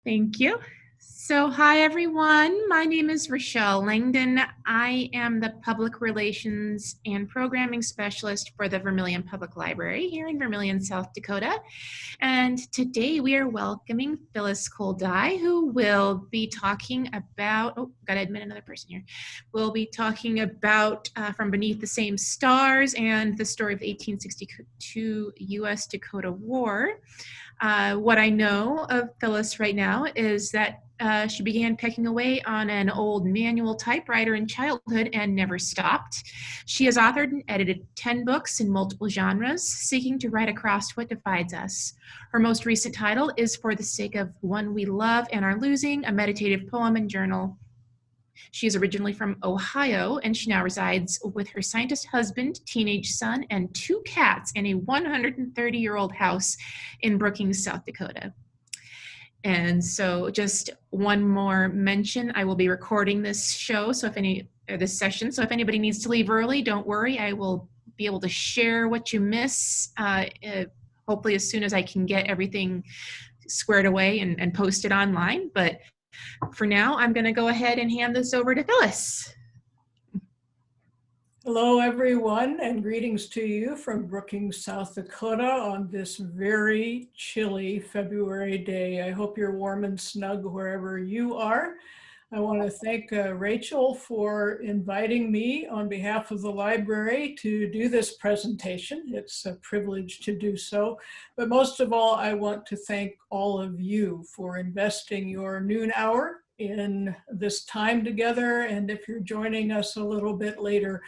Thank you. So, hi everyone. My name is Rochelle Langdon. I am the Public Relations and Programming Specialist for the Vermillion Public Library here in Vermillion, South Dakota. And today we are welcoming Phyllis Cole-Dai, who will be talking about, gotta admit another person here. We'll be talking about From Beneath the Same Stars and the story of the 1862 U.S. Dakota War. What I know of Phyllis right now is that she began pecking away on an old manual typewriter in childhood and never stopped. She has authored and edited 10 books in multiple genres, seeking to write across what divides us. Her most recent title is For the Sake of One We Love and Are Losing, a meditative poem and journal. She is originally from Ohio, and she now resides with her scientist husband, teenage son, and 2 cats in a 130-year-old house in Brookings, South Dakota. And so just one more mention, I will be recording this show, this session, so if anybody needs to leave early, don't worry, I will be able to share what you miss, hopefully as soon as I can get everything squared away and posted online. But for now, I'm going to go ahead and hand this over to Phyllis. Hello, everyone, and greetings to you from Brookings, South Dakota on this very chilly February day. I hope you're warm and snug wherever you are. I want to thank Rachel for inviting me on behalf of the library to do this presentation. It's a privilege to do so. But most of all, I want to thank all of you for investing your noon hour in this time together. And if you're joining us a little bit later,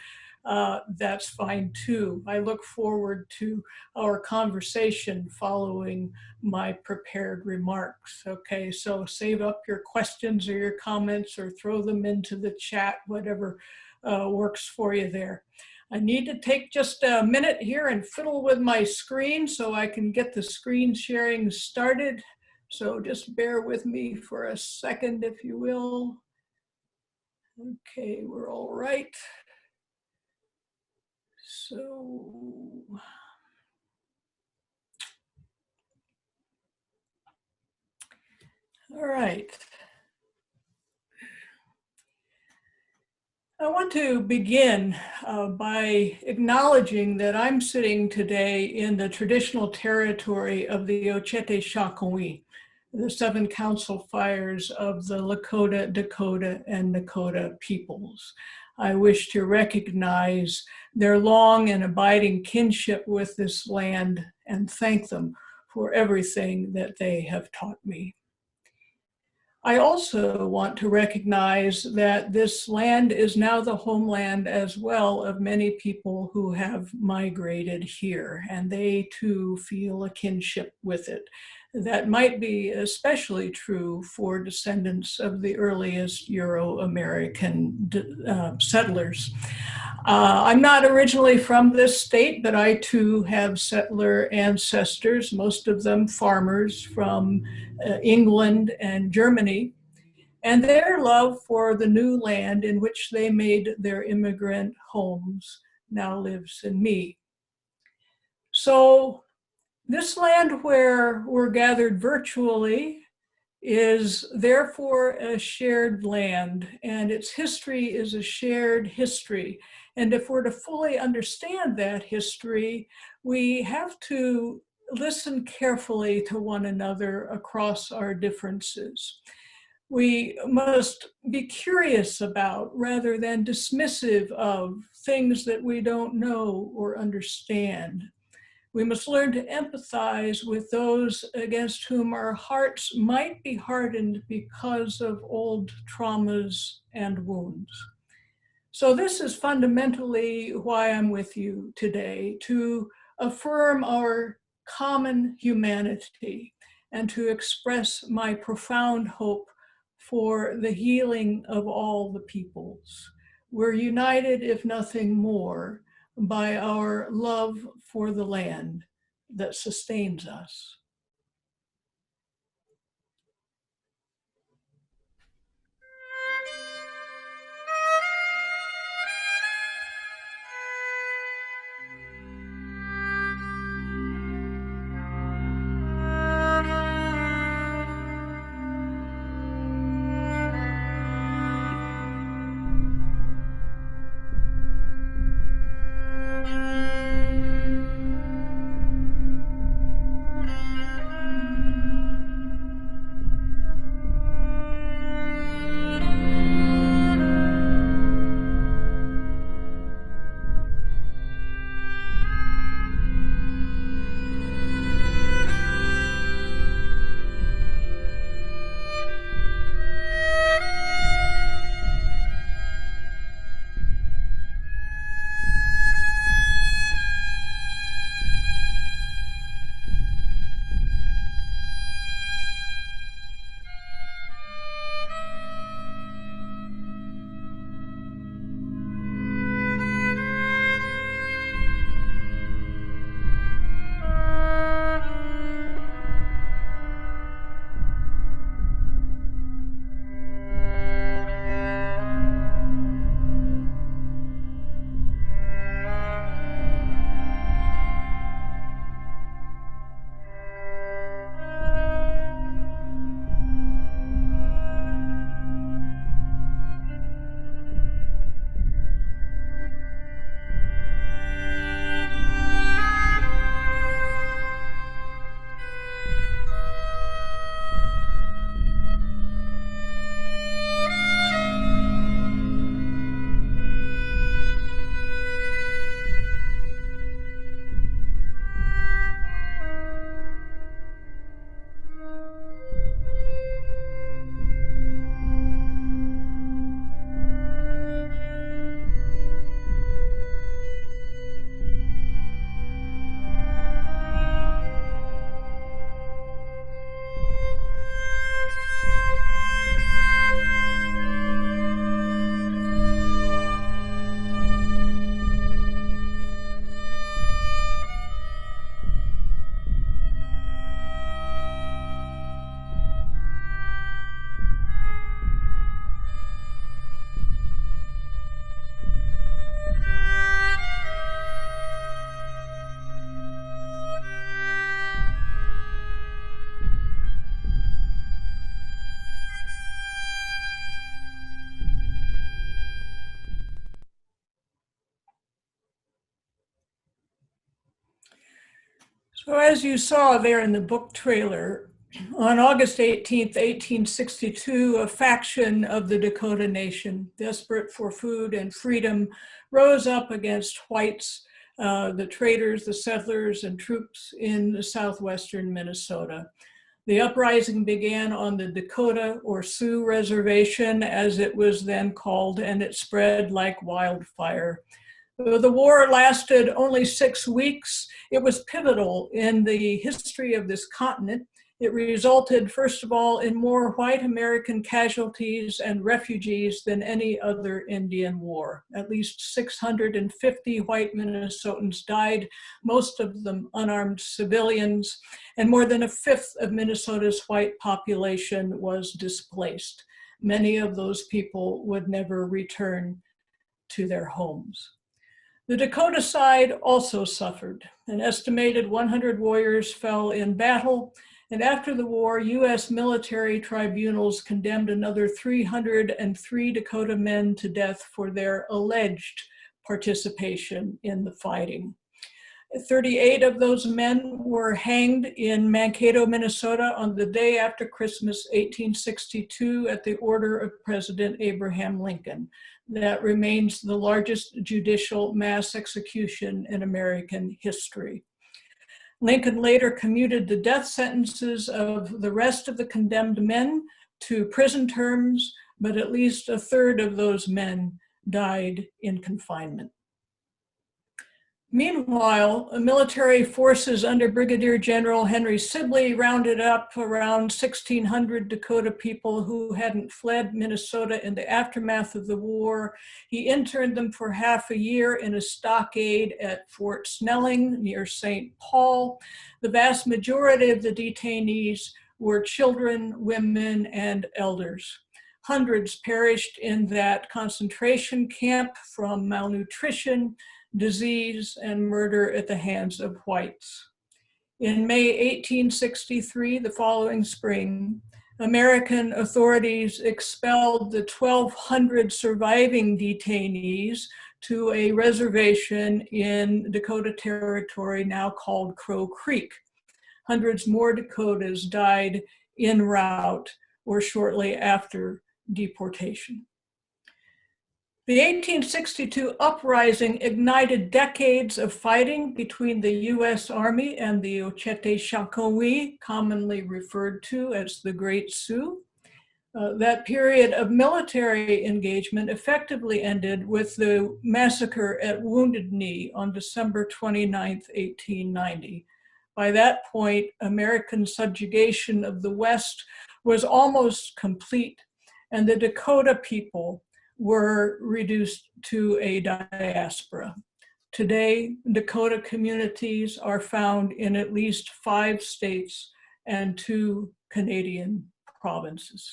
that's fine too. I look forward to our conversation following my prepared remarks. Okay, so save up your questions or your comments or throw them into the chat, whatever works for you there. I need to take just a minute here and fiddle with my screen so I can get the screen sharing started. So just bear with me for a second, if you will. Okay, we're all right. So, all right. I want to begin by acknowledging that I'm sitting today in the traditional territory of the Oceti-Sakowin, the 7 council fires of the Lakota, Dakota, and Nakota peoples. I wish to recognize their long and abiding kinship with this land and thank them for everything that they have taught me. I also want to recognize that this land is now the homeland as well of many people who have migrated here, and they too feel a kinship with it. That might be especially true for descendants of the earliest Euro-American settlers. I'm not originally from this state, but I too have settler ancestors, most of them farmers from England and Germany, and their love for the new land in which they made their immigrant homes now lives in me. So this land where we're gathered virtually is therefore a shared land, and its history is a shared history. And if we're to fully understand that history, we have to listen carefully to one another across our differences. We must be curious about, rather than dismissive of, things that we don't know or understand. We must learn to empathize with those against whom our hearts might be hardened because of old traumas and wounds. So this is fundamentally why I'm with you today, to affirm our common humanity and to express my profound hope for the healing of all the peoples. We're united, if nothing more, by our love for the land that sustains us. So as you saw there in the book trailer, on August 18th, 1862, a faction of the Dakota Nation, desperate for food and freedom, rose up against whites, the traders, the settlers, and troops in southwestern Minnesota. The uprising began on the Dakota or Sioux reservation, as it was then called, and it spread like wildfire. The war lasted only 6 weeks. It was pivotal in the history of this continent. It resulted, first of all, in more white American casualties and refugees than any other Indian war. At least 650 white Minnesotans died, most of them unarmed civilians, and more than a fifth of Minnesota's white population was displaced. Many of those people would never return to their homes. The Dakota side also suffered. An estimated 100 warriors fell in battle, and after the war, U.S. military tribunals condemned another 303 Dakota men to death for their alleged participation in the fighting. 38 of those men were hanged in Mankato, Minnesota on the day after Christmas, 1862, at the order of President Abraham Lincoln. That remains the largest judicial mass execution in American history. Lincoln later commuted the death sentences of the rest of the condemned men to prison terms, but at least a third of those men died in confinement. Meanwhile, military forces under Brigadier General Henry Sibley rounded up around 1,600 Dakota people who hadn't fled Minnesota in the aftermath of the war. He interned them for half a year in a stockade at Fort Snelling near St. Paul. The vast majority of the detainees were children, women, and elders. Hundreds perished in that concentration camp from malnutrition, disease, and murder at the hands of whites. In May 1863, the following spring, American authorities expelled the 1,200 surviving detainees to a reservation in Dakota Territory now called Crow Creek. Hundreds more Dakotas died en route or shortly after deportation. The 1862 uprising ignited decades of fighting between the U.S. Army and the Ćaske, commonly referred to as the Great Sioux. That period of military engagement effectively ended with the massacre at Wounded Knee on December 29, 1890. By that point, American subjugation of the West was almost complete, and the Dakota people were reduced to a diaspora. Today, Dakota communities are found in at least 5 states and 2 Canadian provinces.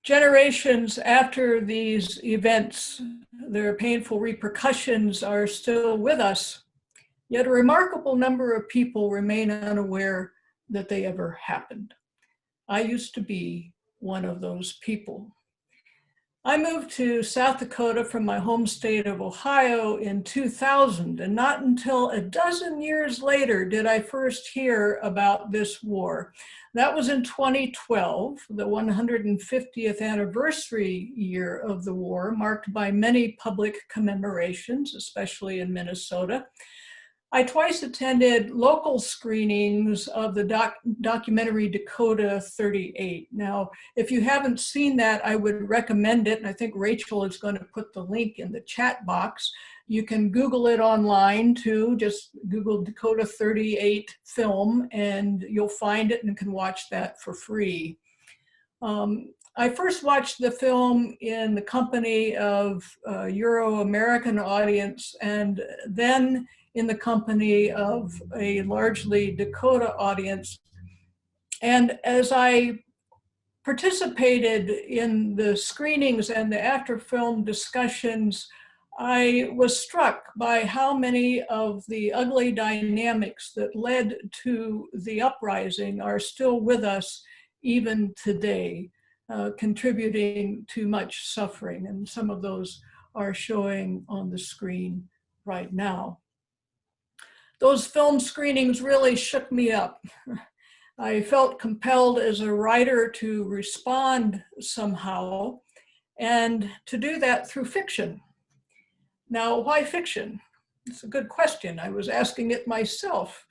Generations after these events, their painful repercussions are still with us, yet a remarkable number of people remain unaware that they ever happened. I used to be one of those people. I moved to South Dakota from my home state of Ohio in 2000, and not until a dozen years later did I first hear about this war. That was in 2012, the 150th anniversary year of the war, marked by many public commemorations, especially in Minnesota. I twice attended local screenings of the documentary Dakota 38. Now, if you haven't seen that, I would recommend it. And I think Rachel is going to put the link in the chat box. You can Google it online too. Just Google Dakota 38 film and you'll find it and can watch that for free. I first watched the film in the company of a Euro-American audience, and then in the company of a largely Dakota audience. And as I participated in the screenings and the after-film discussions, I was struck by how many of the ugly dynamics that led to the uprising are still with us even today, contributing to much suffering. And some of those are showing on the screen right now. Those film screenings really shook me up. I felt compelled as a writer to respond somehow, and to do that through fiction. Now, why fiction? It's a good question. I was asking it myself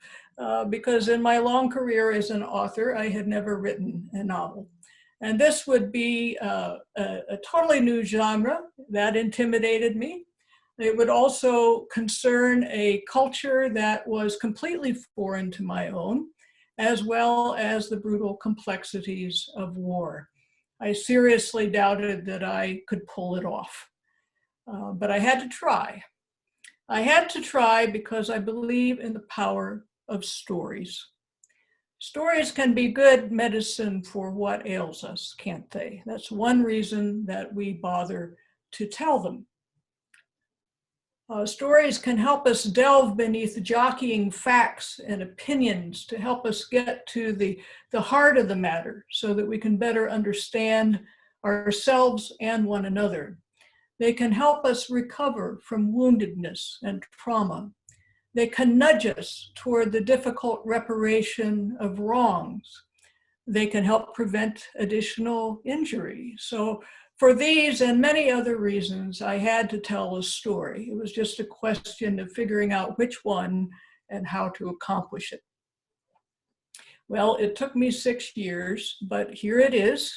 because in my long career as an author, I had never written a novel. And this would be a totally new genre that intimidated me. It would also concern a culture that was completely foreign to my own, as well as the brutal complexities of war. I seriously doubted that I could pull it off, but I had to try. I had to try because I believe in the power of stories. Stories can be good medicine for what ails us, can't they? That's one reason that we bother to tell them. Stories can help us delve beneath jockeying facts and opinions to help us get to the heart of the matter so that we can better understand ourselves and one another. They can help us recover from woundedness and trauma. They can nudge us toward the difficult reparation of wrongs. They can help prevent additional injury. So for these and many other reasons, I had to tell a story. It was just a question of figuring out which one and how to accomplish it. Well, it took me 6 years, but here it is,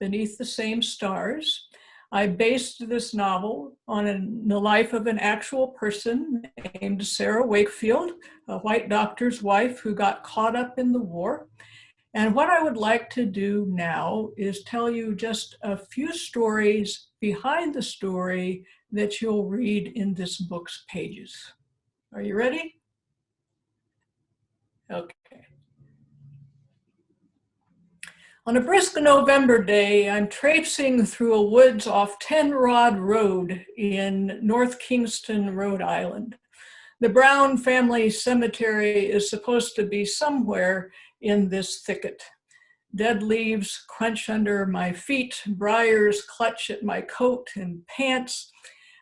beneath the same stars. I based this novel on the life of an actual person named Sarah Wakefield, a white doctor's wife who got caught up in the war. And what I would like to do now is tell you just a few stories behind the story that you'll read in this book's pages. Are you ready? Okay. On a brisk November day, I'm traipsing through a woods off 10 Rod Road in North Kingstown, Rhode Island. The Brown family cemetery is supposed to be somewhere in this thicket. Dead leaves crunch under my feet, briars clutch at my coat and pants.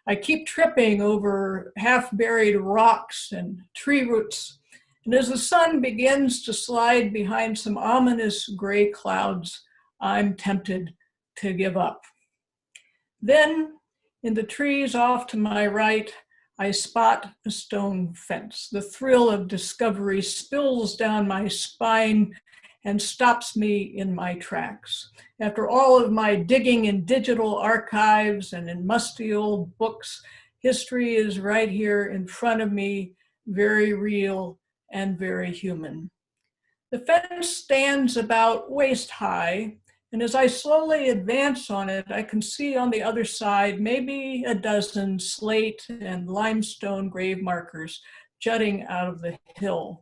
I keep tripping over half-buried rocks and tree roots. And as the sun begins to slide behind some ominous gray clouds, I'm tempted to give up. Then, in the trees off to my right, I spot a stone fence. The thrill of discovery spills down my spine and stops me in my tracks. After all of my digging in digital archives and in musty old books, history is right here in front of me, very real and very human. The fence stands about waist high, and as I slowly advance on it, I can see on the other side maybe a dozen slate and limestone grave markers jutting out of the hill.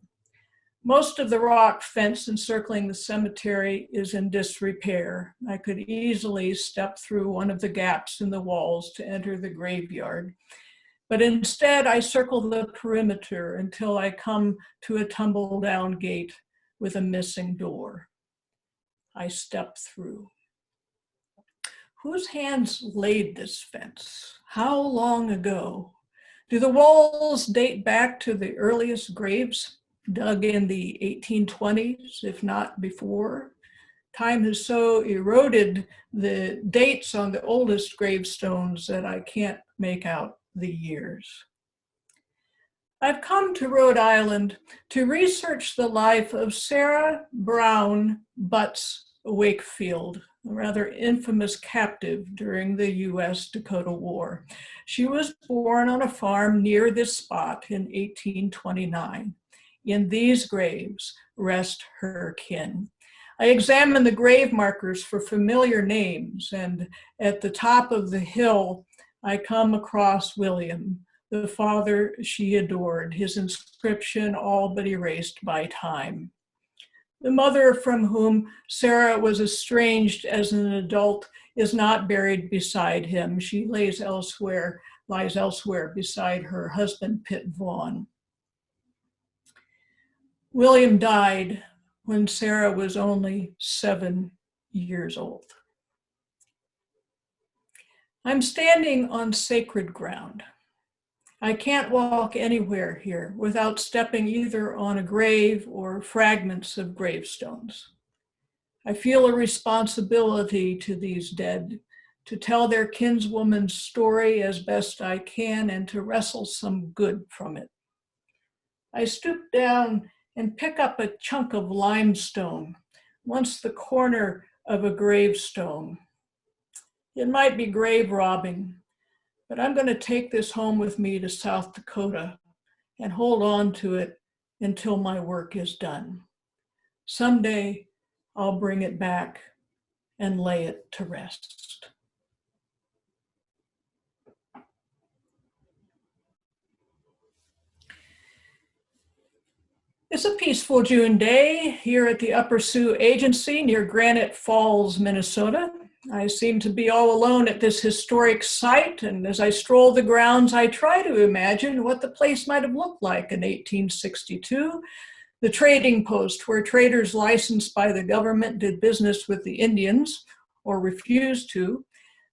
Most of the rock fence encircling the cemetery is in disrepair. I could easily step through one of the gaps in the walls to enter the graveyard. But instead, I circle the perimeter until I come to a tumble-down gate with a missing door. I step through. Whose hands laid this fence? How long ago? Do the walls date back to the earliest graves dug in the 1820s, if not before? Time has so eroded the dates on the oldest gravestones that I can't make out the years. I've come to Rhode Island to research the life of Sarah Brown Butts Wakefield, a rather infamous captive during the US Dakota War. She was born on a farm near this spot in 1829. In these graves rest her kin. I examine the grave markers for familiar names, and at the top of the hill, I come across William, the father she adored, his inscription all but erased by time. The mother from whom Sarah was estranged as an adult is not buried beside him. She lies elsewhere beside her husband, Pitt Vaughn. William died when Sarah was only 7 years old. I'm standing on sacred ground. I can't walk anywhere here without stepping either on a grave or fragments of gravestones. I feel a responsibility to these dead to tell their kinswoman's story as best I can and to wrestle some good from it. I stoop down and pick up a chunk of limestone, once the corner of a gravestone. It might be grave robbing, but I'm going to take this home with me to South Dakota and hold on to it until my work is done. Someday I'll bring it back and lay it to rest. It's a peaceful June day here at the Upper Sioux Agency near Granite Falls, Minnesota. I seem to be all alone at this historic site, and as I stroll the grounds, I try to imagine what the place might have looked like in 1862, the trading post where traders licensed by the government did business with the Indians or refused to,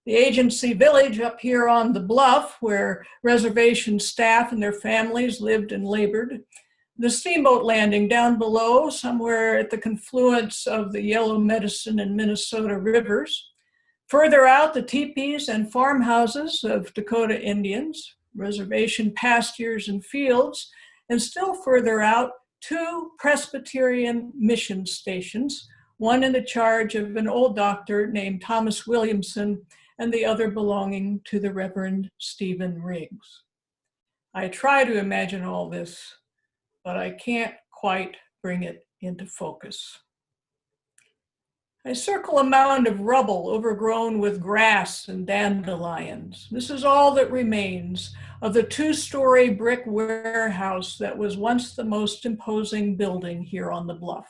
the agency village up here on the bluff where reservation staff and their families lived and labored, the steamboat landing down below somewhere at the confluence of the Yellow Medicine and Minnesota rivers. Further out, the teepees and farmhouses of Dakota Indians, reservation pastures and fields, and still further out, 2 Presbyterian mission stations, one in the charge of an old doctor named Thomas Williamson and the other belonging to the Reverend Stephen Riggs. I try to imagine all this, but I can't quite bring it into focus. I circle a mound of rubble overgrown with grass and dandelions. This is all that remains of the 2-story brick warehouse that was once the most imposing building here on the bluff.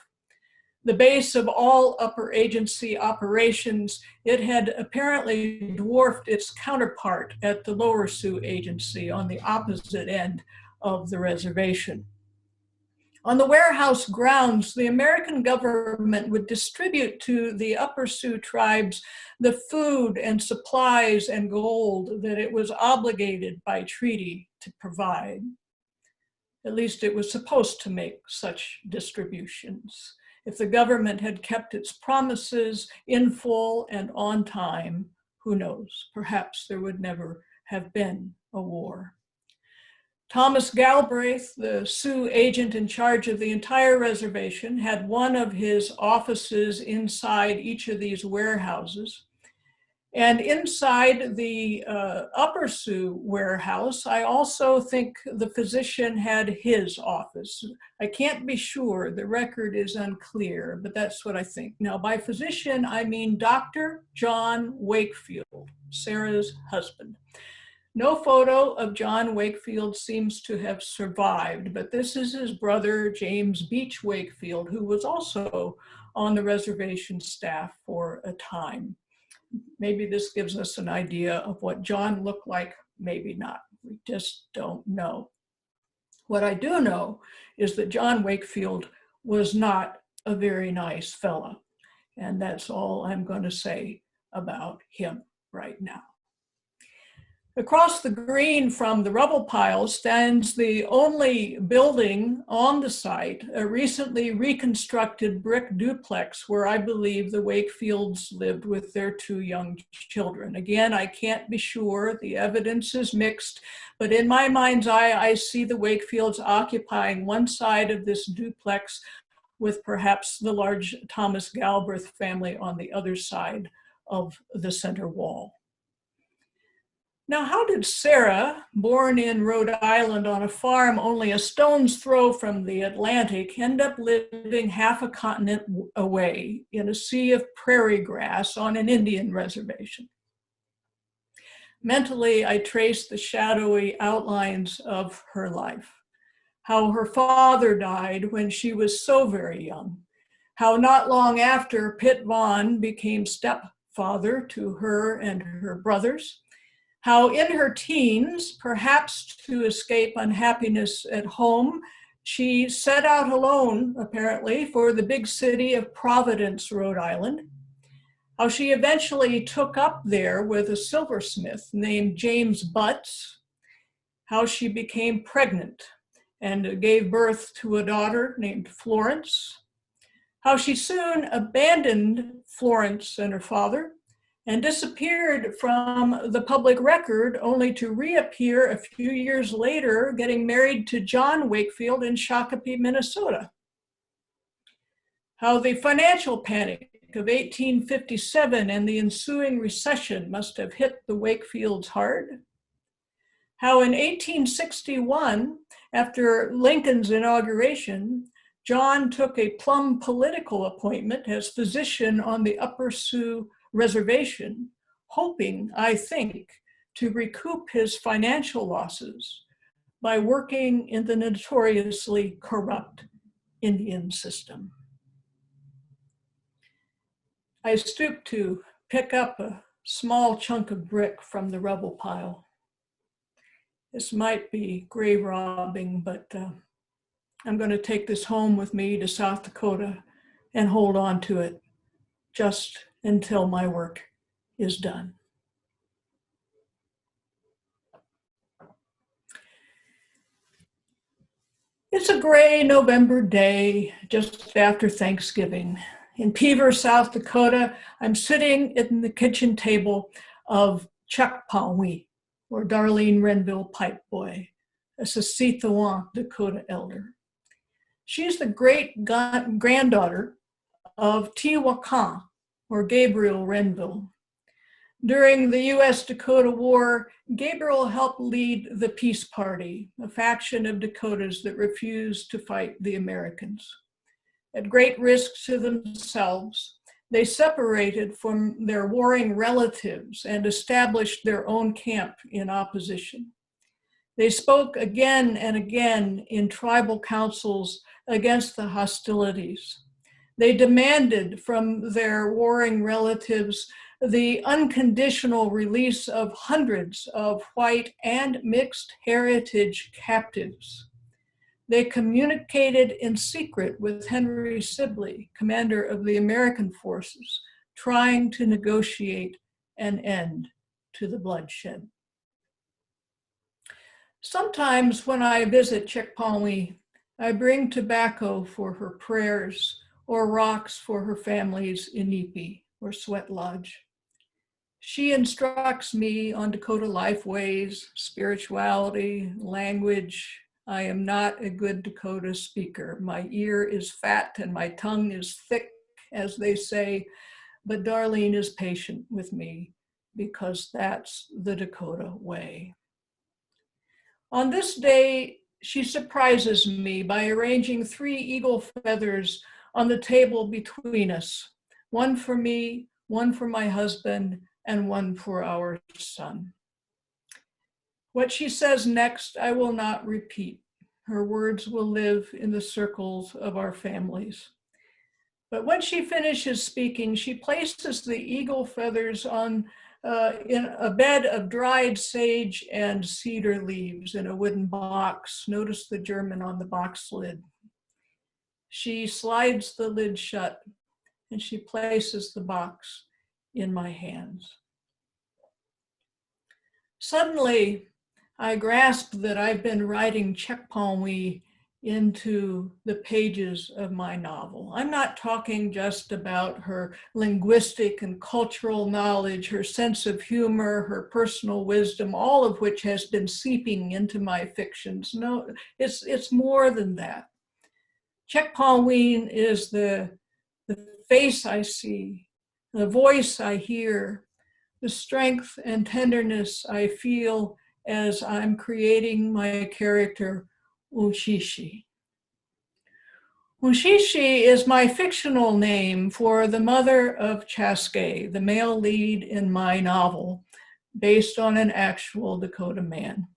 The base of all upper agency operations, it had apparently dwarfed its counterpart at the lower Sioux Agency on the opposite end of the reservation. On the warehouse grounds, the American government would distribute to the Upper Sioux tribes the food and supplies and gold that it was obligated by treaty to provide. At least it was supposed to make such distributions. If the government had kept its promises in full and on time, who knows, perhaps there would never have been a war. Thomas Galbraith, the Sioux agent in charge of the entire reservation, had one of his offices inside each of these warehouses. And inside the Upper Sioux warehouse, I also think the physician had his office. I can't be sure, the record is unclear, but that's what I think. Now, by physician, I mean Dr. John Wakefield, Sarah's husband. No photo of John Wakefield seems to have survived, but this is his brother, James Beach Wakefield, who was also on the reservation staff for a time. Maybe this gives us an idea of what John looked like, maybe not. We just don't know. What I do know is that John Wakefield was not a very nice fella, and that's all I'm going to say about him right now. Across the green from the rubble pile stands the only building on the site, a recently reconstructed brick duplex where I believe the Wakefields lived with their 2 young children. Again, I can't be sure, the evidence is mixed, but in my mind's eye, I see the Wakefields occupying one side of this duplex with perhaps the large Thomas Galbraith family on the other side of the center wall. Now, how did Sarah, born in Rhode Island on a farm only a stone's throw from the Atlantic, end up living half a continent away in a sea of prairie grass on an Indian reservation? Mentally, I traced the shadowy outlines of her life. How her father died when she was so very young. How not long after, Pitt Vaughn became stepfather to her and her brothers. How in her teens, perhaps to escape unhappiness at home, she set out alone, apparently, for the big city of Providence, Rhode Island. How she eventually took up there with a silversmith named James Butts. how she became pregnant and gave birth to a daughter named Florence, how she soon abandoned Florence and her father and disappeared from the public record, only to reappear a few years later, getting married to John Wakefield in Shakopee, Minnesota. How the financial panic of 1857 and the ensuing recession must have hit the Wakefields hard. How in 1861, after Lincoln's inauguration, John took a plum political appointment as physician on the Upper Sioux reservation, hoping, I think, to recoup his financial losses by working in the notoriously corrupt Indian system. I stooped to pick up a small chunk of brick from the rubble pile. This might be grave robbing, but I'm going to take this home with me to South Dakota and hold on to it just until my work is done. It's a gray November day just after Thanksgiving. In Peever, South Dakota, I'm sitting at the kitchen table of Ćaske, or Darlene Renville Pipe Boy, a Saskatchewan Dakota elder. She's the great-granddaughter of Tewakan, or Gabriel Renville. During the US-Dakota War, Gabriel helped lead the Peace Party, a faction of Dakotas that refused to fight the Americans. At great risk to themselves, they separated from their warring relatives and established their own camp in opposition. They spoke again and again in tribal councils against the hostilities. They demanded from their warring relatives the unconditional release of hundreds of white and mixed heritage captives. They communicated in secret with Henry Sibley, commander of the American forces, trying to negotiate an end to the bloodshed. Sometimes when I visit Ćaske, I bring tobacco for her prayers or rocks for her family's inipi, or sweat lodge. She instructs me on Dakota life ways, spirituality, language. I am not a good Dakota speaker. My ear is fat and my tongue is thick, as they say, but Darlene is patient with me because that's the Dakota way. On this day, she surprises me by arranging 3 eagle feathers on the table between us, one for me, one for my husband, and one for our son. What she says next, I will not repeat. Her words will live in the circles of our families. But when she finishes speaking, she places the eagle feathers on in a bed of dried sage and cedar leaves in a wooden box. Notice the German on the box lid. She slides the lid shut and she places the box in my hands. Suddenly, I grasp that I've been writing Ćaske into the pages of my novel. I'm not talking just about her linguistic and cultural knowledge, her sense of humor, her personal wisdom, all of which has been seeping into my fictions. No, it's more than that. Ćaske is the face I see, the voice I hear, the strength and tenderness I feel as I'm creating my character, Ushishi. Ushishi is my fictional name for the mother of Ćaske, the male lead in my novel, based on an actual Dakota man.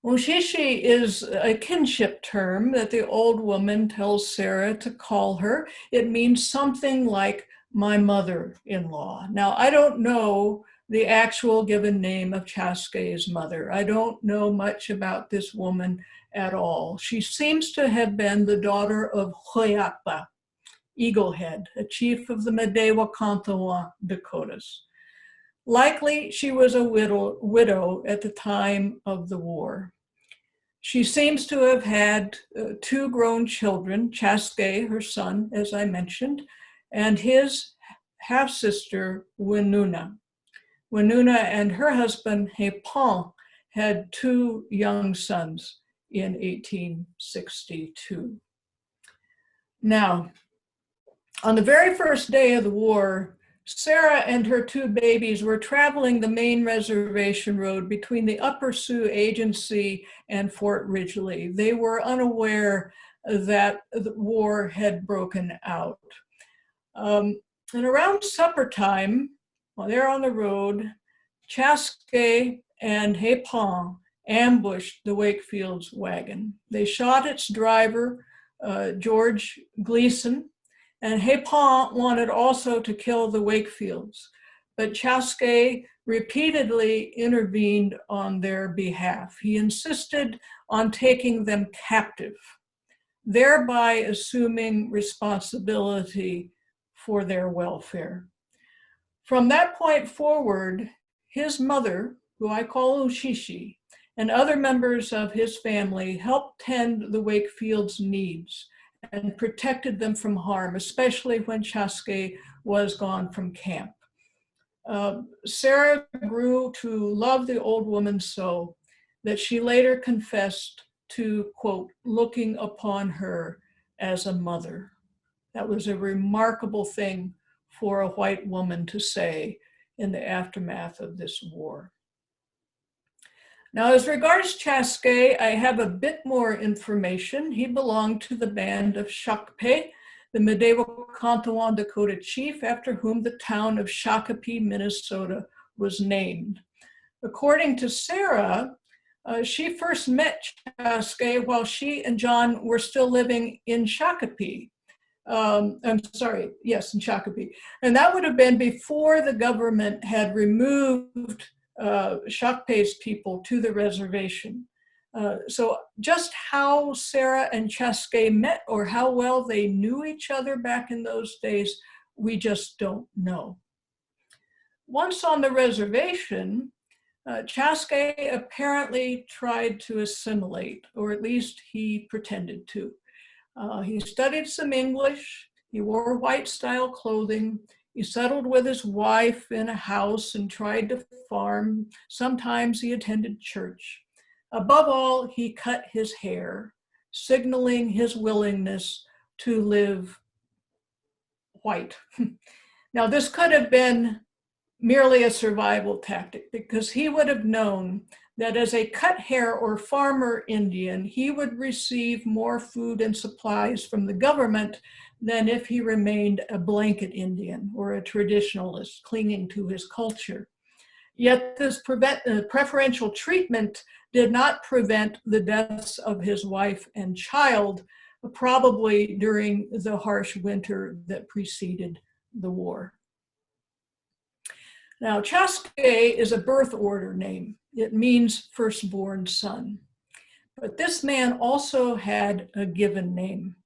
Ushishi is a kinship term that the old woman tells Sarah to call her. It means something like my mother-in-law. Now, I don't know the actual given name of Ćaske's mother. I don't know much about this woman at all. She seems to have been the daughter of Hoyakpa, Eaglehead, a chief of the Medewa Dakotas. Likely she was a widow at the time of the war. She seems to have had two grown children, Ćaske, her son, as I mentioned, and his half-sister, Winuna. Winuna and her husband, Hepon, had two young sons in 1862. Now, on the very first day of the war, Sarah and her two babies were traveling the main reservation road between the Upper Sioux Agency and Fort Ridgely. They were unaware that the war had broken out. And around supper time, while they're on the road, Ćaske and Hepon ambushed the Wakefield's wagon. They shot its driver, George Gleason, and Hepon wanted also to kill the Wakefields, but Ćaske repeatedly intervened on their behalf. He insisted on taking them captive, thereby assuming responsibility for their welfare. From that point forward, his mother, who I call Ushishi, and other members of his family helped tend the Wakefield's needs and protected them from harm, especially when Ćaske was gone from camp. Sarah grew to love the old woman so that she later confessed to, quote, looking upon her as a mother. That was a remarkable thing for a white woman to say in the aftermath of this war. Now, as regards Ćaske, I have a bit more information. He belonged to the band of Ćaske, the medieval Kantawan Dakota chief after whom the town of Shakopee, Minnesota was named. According to Sarah, she first met Ćaske while she and John were still living in Shakopee. In Shakopee. And that would have been before the government had removed Shakpe's people to the reservation. So just how Sarah and Ćaske met or how well they knew each other back in those days, we just don't know. Once on the reservation, Ćaske apparently tried to assimilate, or at least he pretended to. He studied some English, he wore white style clothing, he settled with his wife in a house and tried to farm. Sometimes he attended church. Above all, he cut his hair, signaling his willingness to live white. Now, this could have been merely a survival tactic because he would have known that as a cut hair or farmer Indian, he would receive more food and supplies from the government than if he remained a blanket Indian or a traditionalist clinging to his culture. Yet this preferential treatment did not prevent the deaths of his wife and child, probably during the harsh winter that preceded the war. Now, Ćaske is a birth order name. It means firstborn son. But this man also had a given name,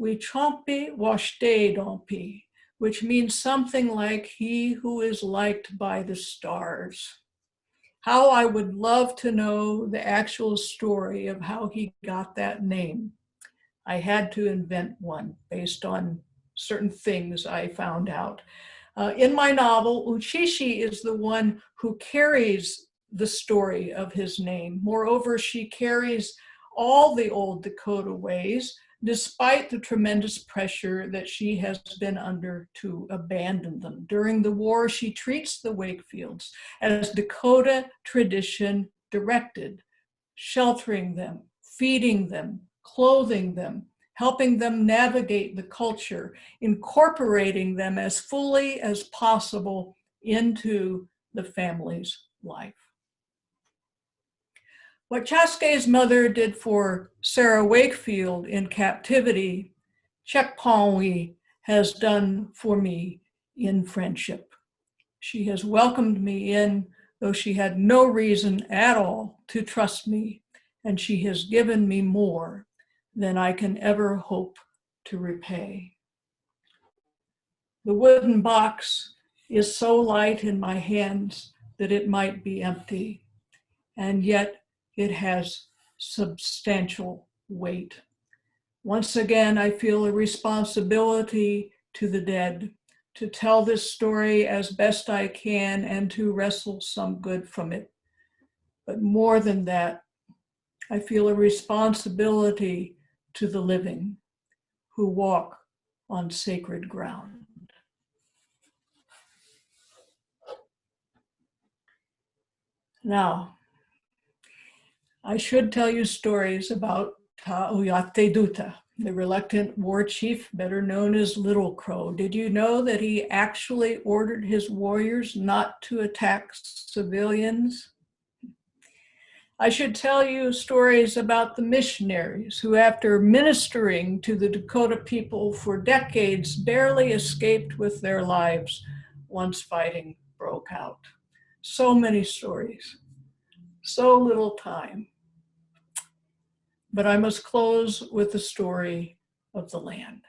Wichompi Washdedompi, which means something like he who is liked by the stars. How I would love to know the actual story of how he got that name. I had to invent one based on certain things I found out. In my novel, Ushishi is the one who carries the story of his name. Moreover, she carries all the old Dakota ways, despite the tremendous pressure that she has been under to abandon them. During the war, she treats the Wakefields as Dakota tradition directed, sheltering them, feeding them, clothing them, helping them navigate the culture, incorporating them as fully as possible into the family's life. What Ćaske's mother did for Sarah Wakefield in captivity, Ćekpanwi has done for me in friendship. She has welcomed me in, though she had no reason at all to trust me, and she has given me more than I can ever hope to repay. The wooden box is so light in my hands that it might be empty, and yet it has substantial weight. Once again, I feel a responsibility to the dead to tell this story as best I can and to wrestle some good from it. But more than that, I feel a responsibility to the living who walk on sacred ground. Now, I should tell you stories about Ta'Uyate, the reluctant war chief, better known as Little Crow. Did you know that he actually ordered his warriors not to attack civilians? I should tell you stories about the missionaries who, after ministering to the Dakota people for decades, barely escaped with their lives once fighting broke out. So many stories, so little time. But I must close with the story of the land.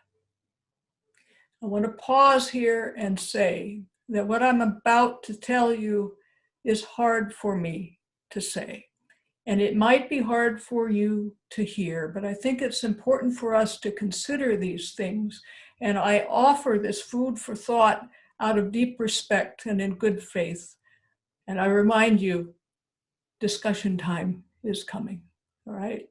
I want to pause here and say that what I'm about to tell you is hard for me to say. And it might be hard for you to hear, but I think it's important for us to consider these things. And I offer this food for thought out of deep respect and in good faith. And I remind you, discussion time is coming, all right?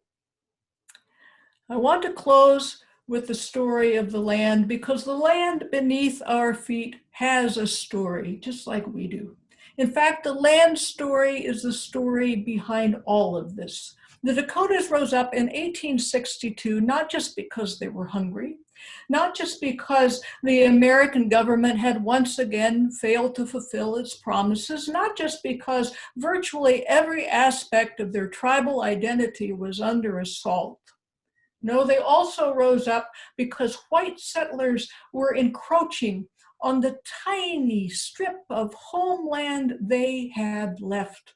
I want to close with the story of the land because the land beneath our feet has a story, just like we do. In fact, the land story is the story behind all of this. The Dakotas rose up in 1862, not just because they were hungry, not just because the American government had once again failed to fulfill its promises, not just because virtually every aspect of their tribal identity was under assault. No, they also rose up because white settlers were encroaching on the tiny strip of homeland they had left,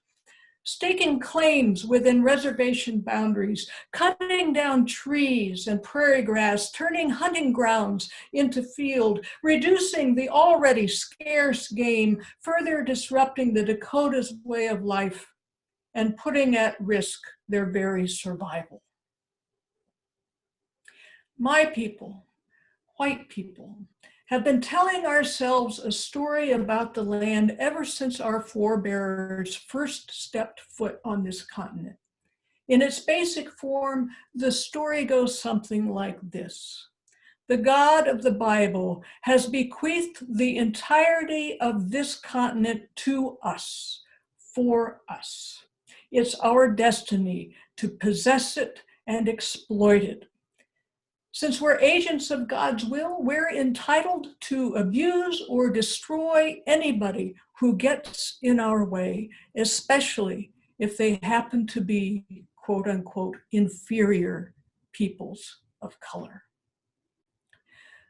staking claims within reservation boundaries, cutting down trees and prairie grass, turning hunting grounds into field, reducing the already scarce game, further disrupting the Dakotas' way of life, and putting at risk their very survival. My people, white people, have been telling ourselves a story about the land ever since our forebears first stepped foot on this continent. In its basic form, the story goes something like this. The God of the Bible has bequeathed the entirety of this continent to us, for us. It's our destiny to possess it and exploit it. Since we're agents of God's will, we're entitled to abuse or destroy anybody who gets in our way, especially if they happen to be, quote unquote, inferior peoples of color.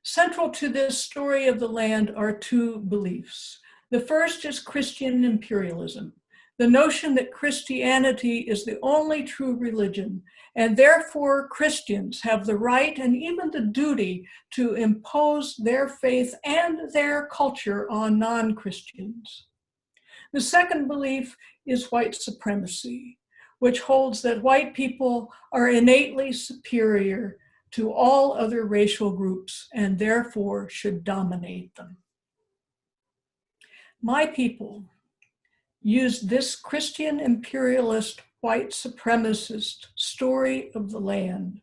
Central to this story of the land are two beliefs. The first is Christian imperialism, the notion that Christianity is the only true religion, and therefore Christians have the right and even the duty to impose their faith and their culture on non-Christians. The second belief is white supremacy, which holds that white people are innately superior to all other racial groups and therefore should dominate them. My people used this Christian imperialist white supremacist story of the land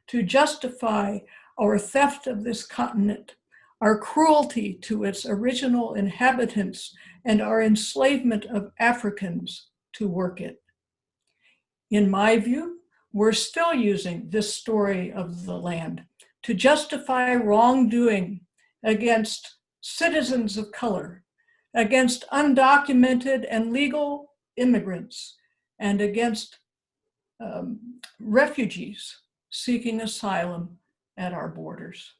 to justify our theft of this continent, our cruelty to its original inhabitants, and our enslavement of Africans to work it. In my view, we're still using this story of the land to justify wrongdoing against citizens of color, against undocumented and legal immigrants, and against refugees seeking asylum at our borders.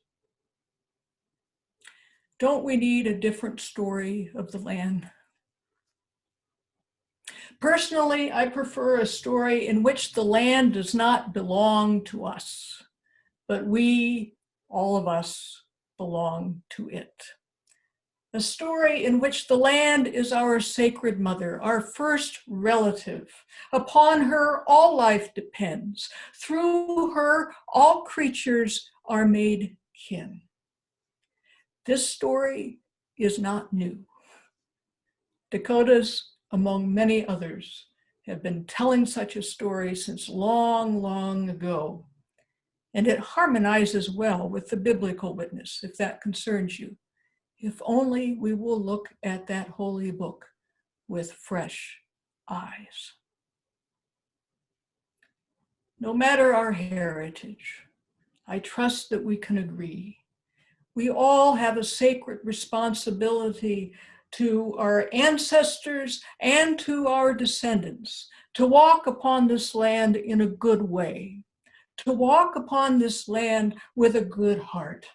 Don't we need a different story of the land? Personally, I prefer a story in which the land does not belong to us, but we, all of us, belong to it. a story in which the land is our sacred mother, our first relative. Upon her, all life depends. Through her, all creatures are made kin. This story is not new. Dakotas, among many others, have been telling such a story since long, long ago. And it harmonizes well with the biblical witness, if that concerns you. If only we will look at that holy book with fresh eyes. No matter our heritage, I trust that we can agree. We all have a sacred responsibility to our ancestors and to our descendants to walk upon this land in a good way, to walk upon this land with a good heart.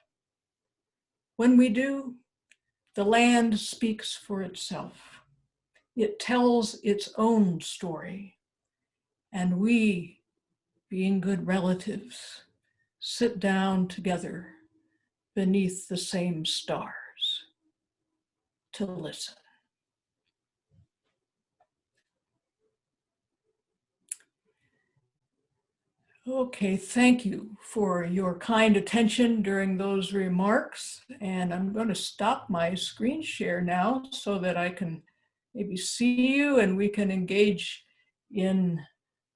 When we do, the land speaks for itself. It tells its own story. And we, being good relatives, sit down together beneath the same stars to listen. Okay, thank you for your kind attention during those remarks. And I'm going to stop my screen share now so that I can maybe see you and we can engage in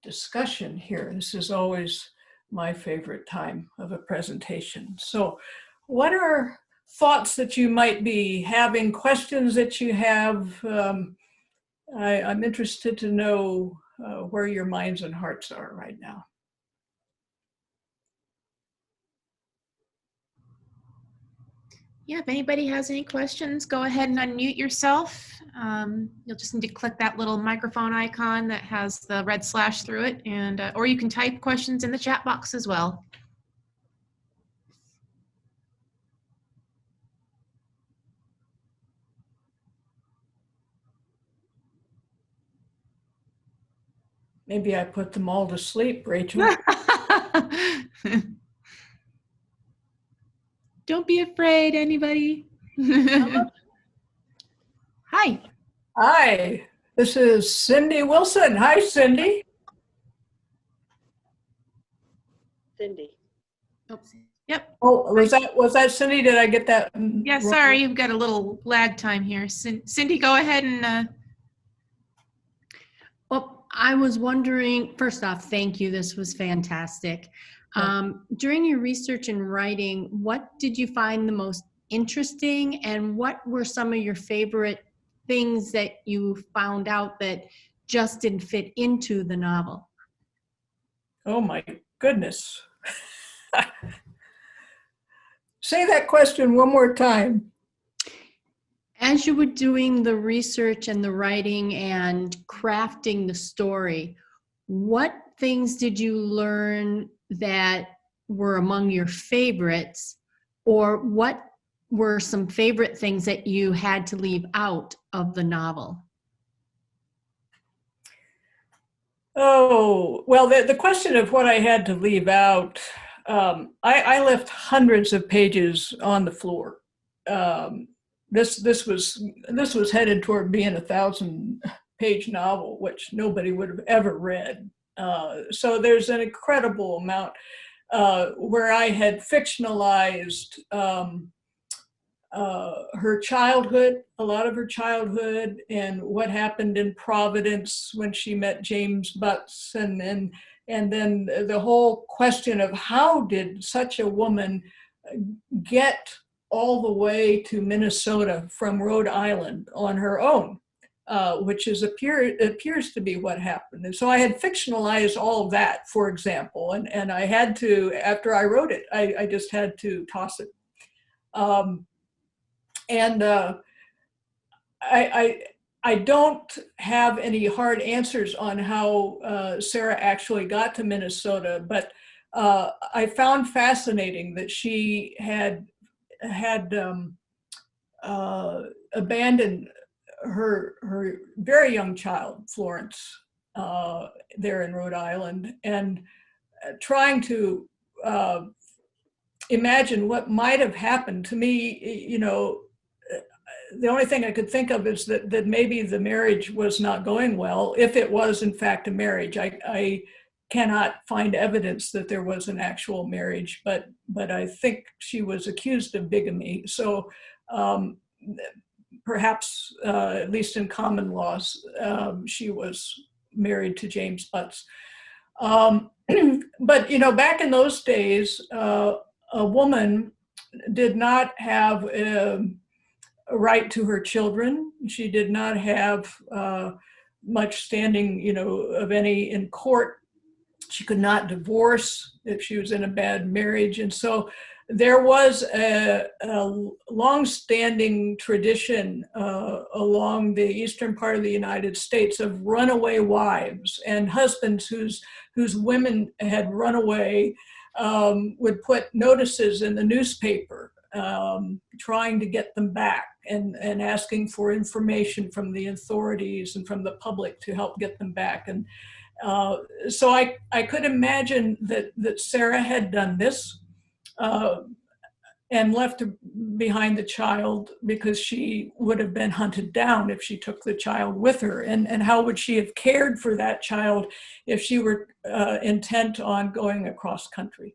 discussion here. This is always my favorite time of a presentation. So what are thoughts that you might be having, questions that you have? I'm interested to know where your minds and hearts are right now. Yeah, if anybody has any questions, go ahead and unmute yourself. You'll just need to click that little microphone icon that has the red slash through it, and or you can type questions in the chat box as well. Maybe I put them all to sleep, Rachel. Don't be afraid, anybody. Hi. Hi, this is Cindy Wilson. Hi, Cindy. Cindy. Oops. Yep. Oh, was that Cindy? Did I get that? Yeah, sorry, you've got a little lag time here. Cindy, go ahead and. Well, I was wondering, first off, thank you. This was fantastic. During your research and writing, what did you find the most interesting, and what were some of your favorite things that you found out that just didn't fit into the novel? Oh my goodness. Say that question one more time. As you were doing the research and the writing and crafting the story, what things did you learn that were among your favorites, or what were some favorite things that you had to leave out of the novel? Oh, well, the question of what I had to leave out, I left hundreds of pages on the floor. This was headed toward being a 1,000-page novel, which nobody would have ever read. So there's an incredible amount where I had fictionalized her childhood, a lot of her childhood, and what happened in Providence when she met James Butts, and then the whole question of how did such a woman get all the way to Minnesota from Rhode Island on her own, which appears to be what happened. And so I had fictionalized all of that, for example, and I had to, after I wrote it, I just had to toss it. I don't have any hard answers on how Sarah actually got to Minnesota, but I found fascinating that she had abandoned her very young child, Florence, there in Rhode Island, and trying to imagine what might have happened to me. You know, the only thing I could think of is that maybe the marriage was not going well, if it was in fact a marriage. I cannot find evidence that there was an actual marriage, but I think she was accused of bigamy. So perhaps, at least in common laws, she was married to James Butts. But, you know, back in those days, a woman did not have a right to her children. She did not have much standing, you know, of any in court. She could not divorce if she was in a bad marriage. And so there was a long-standing tradition along the eastern part of the United States of runaway wives and husbands whose women had run away would put notices in the newspaper trying to get them back and asking for information from the authorities and from the public to help get them back. And so I could imagine that Sarah had done this and left behind the child because she would have been hunted down if she took the child with her. And how would she have cared for that child if she were intent on going across country?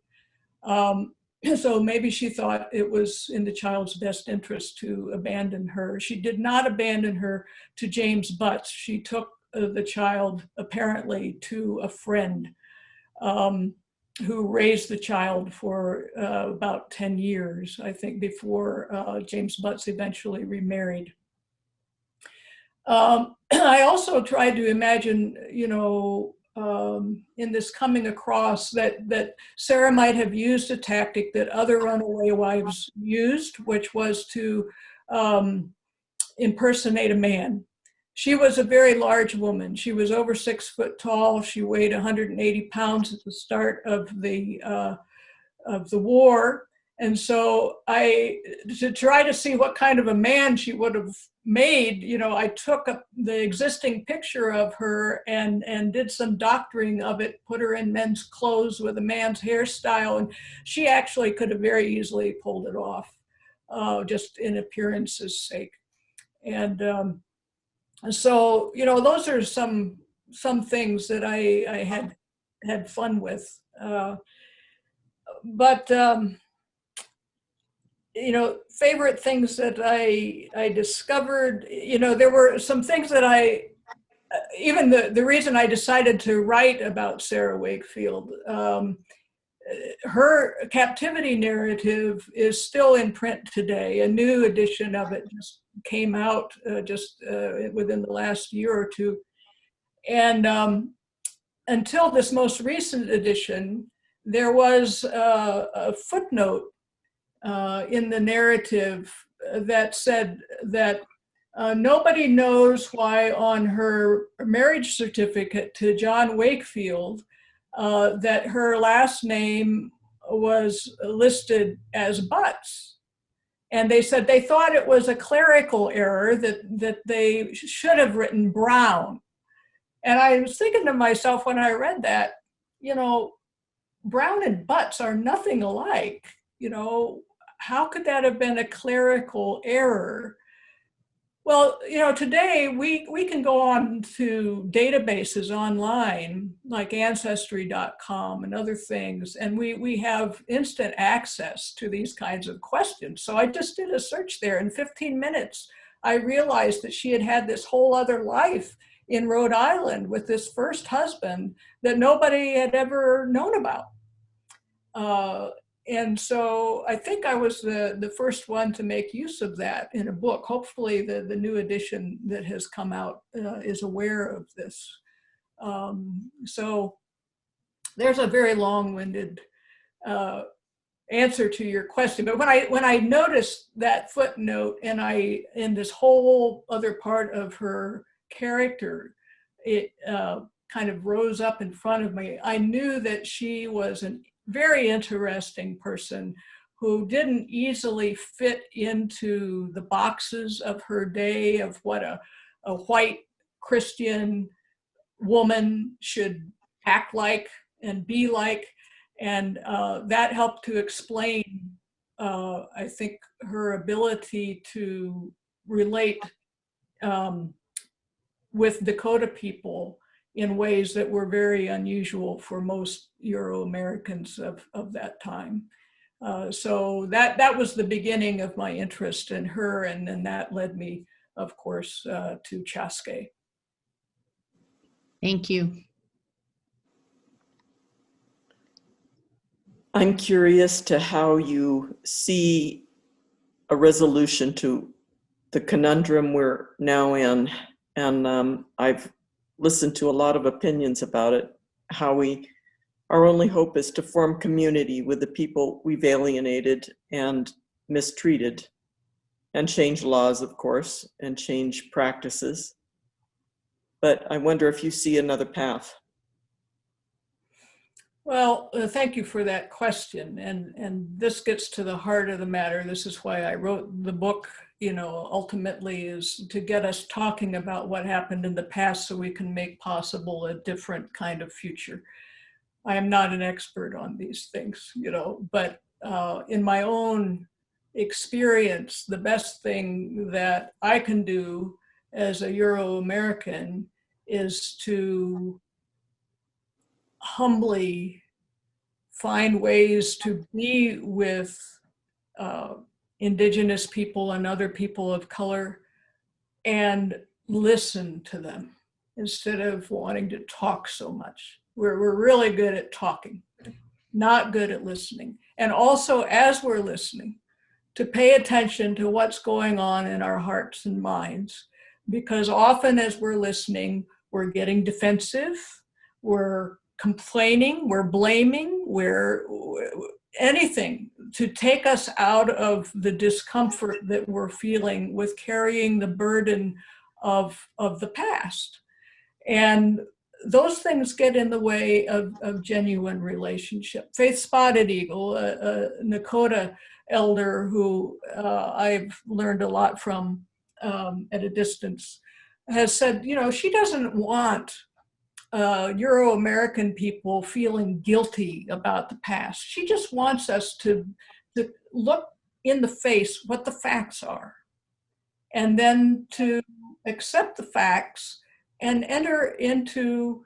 So maybe she thought it was in the child's best interest to abandon her. She did not abandon her to James Butts. She took the child apparently to a friend who raised the child for about 10 years, I think, before James Butts eventually remarried. I also tried to imagine, you know, in this coming across that Sarah might have used a tactic that other runaway wives used, which was to impersonate a man. She was a very large woman. She was over 6 foot tall. She weighed 180 pounds at the start of the war. And so to try to see what kind of a man she would have made, you know, I took the existing picture of her and did some doctoring of it, put her in men's clothes with a man's hairstyle. And she actually could have very easily pulled it off, just in appearance's sake. And so, you know, those are some things that I had fun with. But you know, favorite things that I discovered, you know, there were some things that even the reason I decided to write about Sarah Wakefield, her captivity narrative is still in print today. A new edition of it just came out within the last year or two. And until this most recent edition, there was a footnote in the narrative that said that nobody knows why on her marriage certificate to John Wakefield that her last name was listed as Butts. And they said they thought it was a clerical error, that they should have written Brown. And I was thinking to myself when I read that, you know, Brown and Butts are nothing alike. You know, how could that have been a clerical error? Well, you know, today we can go on to databases online like Ancestry.com and other things, and we have instant access to these kinds of questions. So I just did a search there. In 15 minutes, I realized that she had had this whole other life in Rhode Island with this first husband that nobody had ever known about. And so I think I was the first one to make use of that in a book. Hopefully the new edition that has come out is aware of this. So there's a very long-winded answer to your question. But when I noticed that footnote and in this whole other part of her character, it kind of rose up in front of me. I knew that she was a very interesting person who didn't easily fit into the boxes of her day of what a white Christian woman should act like and be like. And that helped to explain, I think, her ability to relate with Dakota people in ways that were very unusual for most Euro-Americans of that time. So that was the beginning of my interest in her, and then that led me, of course, to Ćaske. Thank you. I'm curious to how you see a resolution to the conundrum we're now in. And I've listened to a lot of opinions about it, how our only hope is to form community with the people we've alienated and mistreated, and change laws, of course, and change practices. But I wonder if you see another path. Well, thank you for that question. And this gets to the heart of the matter. This is why I wrote the book, ultimately is to get us talking about what happened in the past so we can make possible a different kind of future. I am not an expert on these things, but in my own experience, the best thing that I can do as a Euro-American is to humbly find ways to be with Indigenous people and other people of color and listen to them instead of wanting to talk so much. We're really good at talking, not good at listening. And also, as we're listening, to pay attention to what's going on in our hearts and minds, because often as we're listening, we're getting defensive, we're complaining, we're blaming, we're anything to take us out of the discomfort that we're feeling with carrying the burden of the past. And those things get in the way of genuine relationship. Faith Spotted Eagle, a Dakota elder who I've learned a lot from at a distance, has said, she doesn't want Euro-American people feeling guilty about the past. She just wants us to look in the face what the facts are, and then to accept the facts and enter into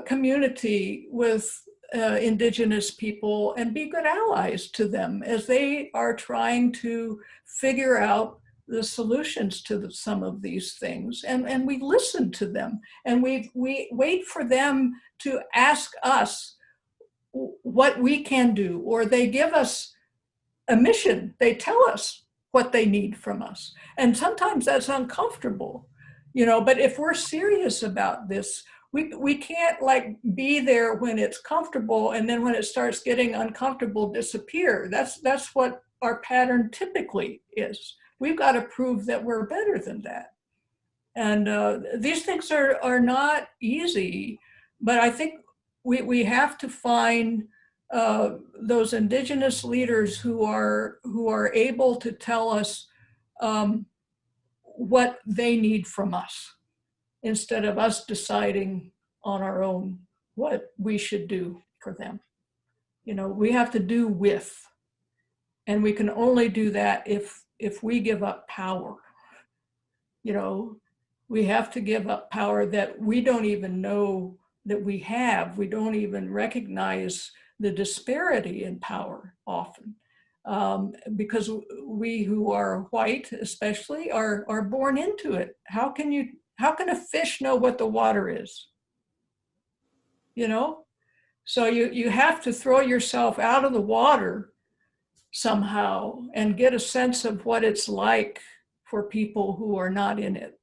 community with Indigenous people and be good allies to them as they are trying to figure out the solutions to some of these things. And we listen to them, and we wait for them to ask us what we can do, or they give us a mission. They tell us what they need from us. And sometimes that's uncomfortable, but if we're serious about this, we can't be there when it's comfortable, and then when it starts getting uncomfortable, disappear. That's what our pattern typically is. We've got to prove that we're better than that. And these things are not easy, but I think we have to find those Indigenous leaders who are able to tell us what they need from us, instead of us deciding on our own what we should do for them. We have to do with, and we can only do that if we give up power. We have to give up power that we don't even know that we have. We don't even recognize the disparity in power often, because we who are white especially are born into it. How can a fish know what the water is? So you have to throw yourself out of the water somehow and get a sense of what it's like for people who are not in it.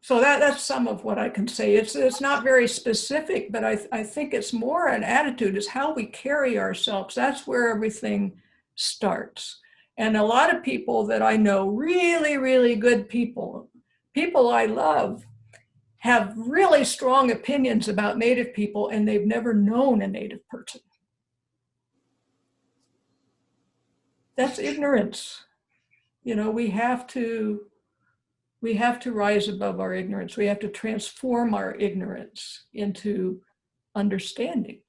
So that's some of what I can say. It's not very specific, but I think it's more an attitude, is how we carry ourselves. That's where everything starts. And a lot of people that I know, really, really good people I love, have really strong opinions about Native people, and they've never known a Native person. That's ignorance. We have to rise above our ignorance. We have to transform our ignorance into understanding.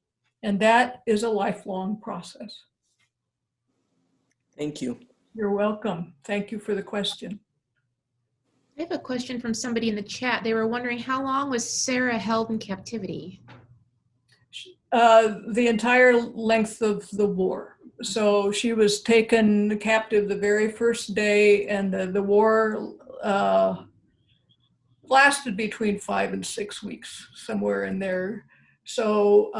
And that is a lifelong process. Thank you. You're welcome. Thank you for the question. I have a question from somebody in the chat. They were wondering, how long was Sarah held in captivity? The entire length of the war. So she was taken captive the very first day, and the war lasted between 5 and 6 weeks, somewhere in there. So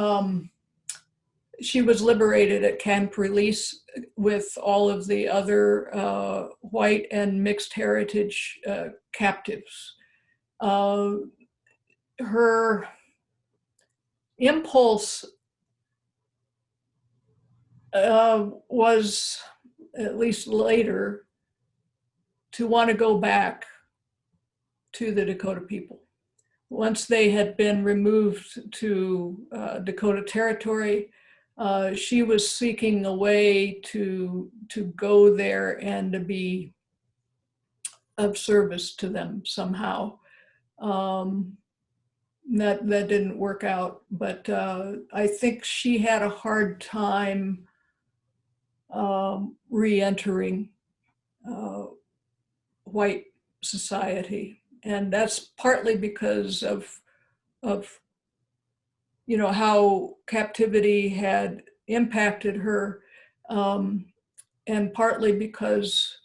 she was liberated at Camp Release with all of the other white and mixed heritage captives. Her impulse was, at least later, to want to go back to the Dakota people. Once they had been removed to Dakota Territory, she was seeking a way to go there and to be of service to them somehow. That didn't work out, but I think she had a hard time re-entering white society, and that's partly because of you know how captivity had impacted her, and partly because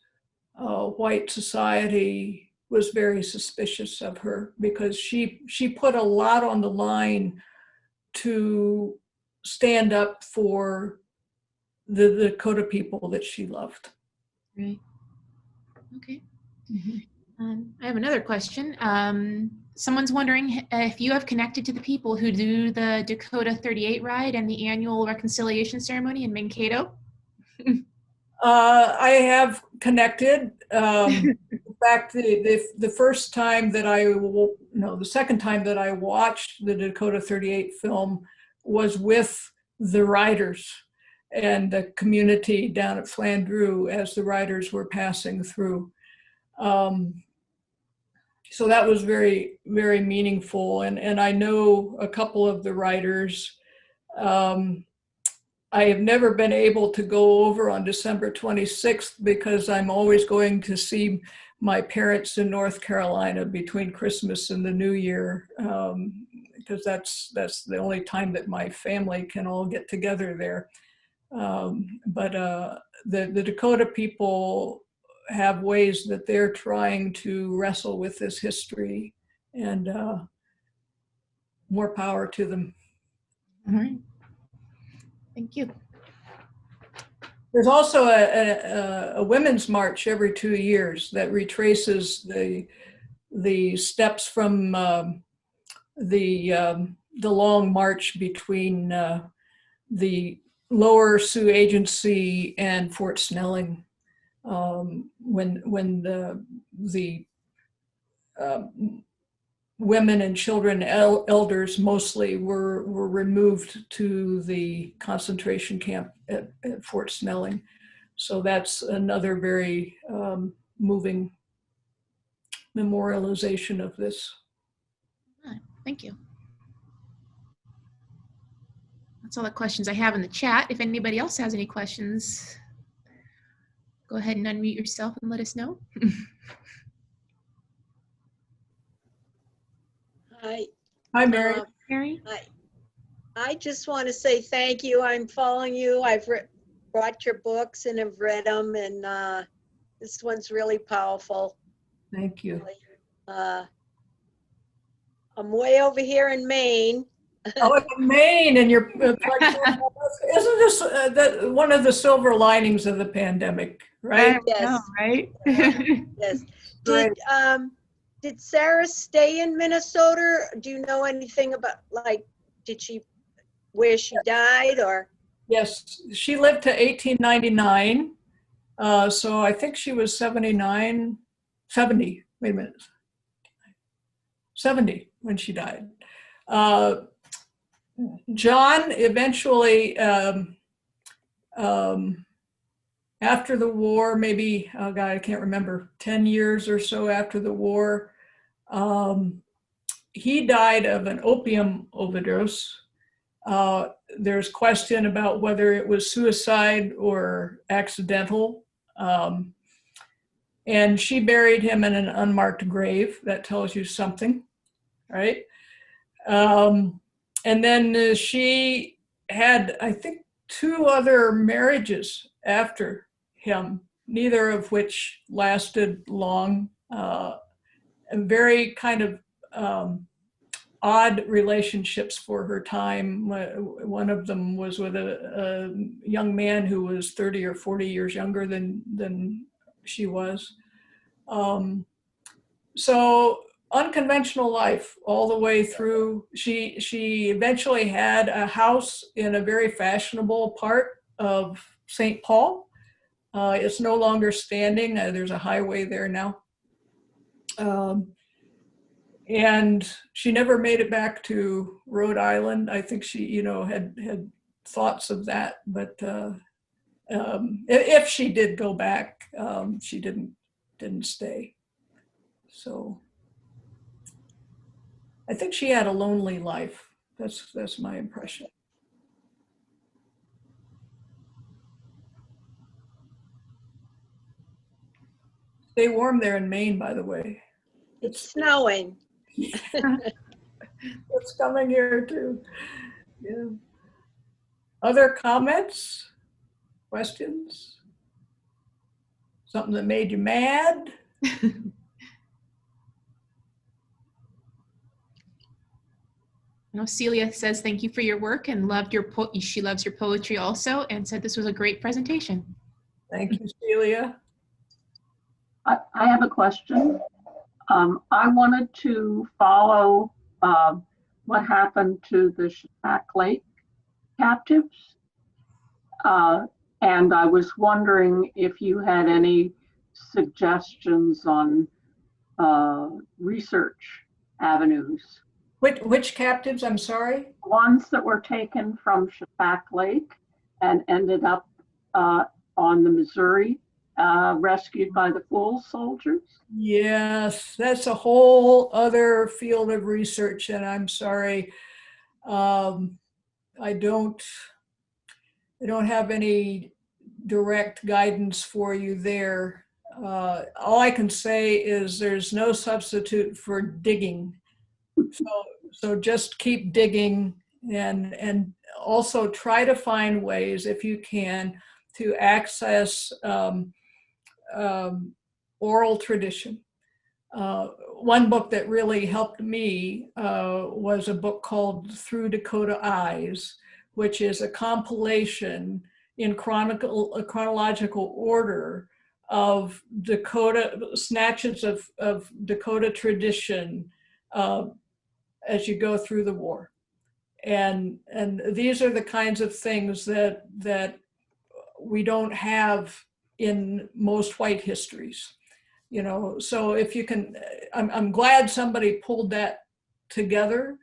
white society was very suspicious of her, because she put a lot on the line to stand up for the Dakota people that she loved. Right. Okay. Mm-hmm. I have another question. Someone's wondering if you have connected to the people who do the Dakota 38 ride and the annual reconciliation ceremony in Mankato. I have connected. In fact, the first time that the second time that I watched the Dakota 38 film was with the riders and the community down at Flandreau as the riders were passing through. So that was very, very meaningful. And I know a couple of the riders. I have never been able to go over on December 26th because I'm always going to see my parents in North Carolina between Christmas and the New Year, because that's the only time that my family can all get together there. But the Dakota people have ways that they're trying to wrestle with this history, and more power to them. All right. Thank you. There's also a women's march every 2 years that retraces the steps from the long march between the Lower Sioux Agency and Fort Snelling, when the women and children, elders mostly, were removed to the concentration camp at Fort Snelling. So that's another very moving memorialization of this. Thank you. That's all the questions I have in the chat. If anybody else has any questions, go ahead and unmute yourself and let us know. Hi. Hi, Mary. Mary? Hi. I just want to say thank you. I'm following you. I've brought your books and have read them, and this one's really powerful. Thank you. I'm way over here in Maine. Oh, in Maine, and you're isn't this one of the silver linings of the pandemic, right? Yes. Know, right? Yes. Great. Did Sarah stay in Minnesota? Do you know anything about, like, where she died, or? Yes, she lived to 1899. So I think she was 70, wait a minute, 70 when she died. John eventually, after the war, maybe, oh God, I can't remember, 10 years or so after the war, he died of an opium overdose. There's question about whether it was suicide or accidental. And she buried him in an unmarked grave. That tells you something, right? And then she had, I think, 2 other marriages after him, neither of which lasted long. And very kind of odd relationships for her time. One of them was with a young man who was 30 or 40 years younger than she was. So unconventional life all the way through. She eventually had a house in a very fashionable part of St. Paul. It's no longer standing. There's a highway there now. And she never made it back to Rhode Island. I think she, had thoughts of that, but if she did go back, she didn't stay. So I think she had a lonely life. That's my impression. Stay warm there in Maine, by the way. It's snowing. It's coming here too. Yeah. Other comments? Questions? Something that made you mad? No, Celia says thank you for your work and loved she loves your poetry also, and said this was a great presentation. Thank you, Celia. I have a question. I wanted to follow what happened to the Ćaske Lake captives. And I was wondering if you had any suggestions on research avenues. Which captives, I'm sorry? Ones that were taken from Ćaske Lake and ended up on the Missouri, rescued by the Fool soldiers. Yes, that's a whole other field of research, and I'm sorry, I don't have any direct guidance for you there. All I can say is there's no substitute for digging. So just keep digging, and also try to find ways, if you can, to access oral tradition. One book that really helped me was a book called Through Dakota Eyes, which is a compilation in chronological order of snatches of Dakota tradition as you go through the war. And these are the kinds of things that we don't have in most white histories, so if you can, I'm glad somebody pulled that together,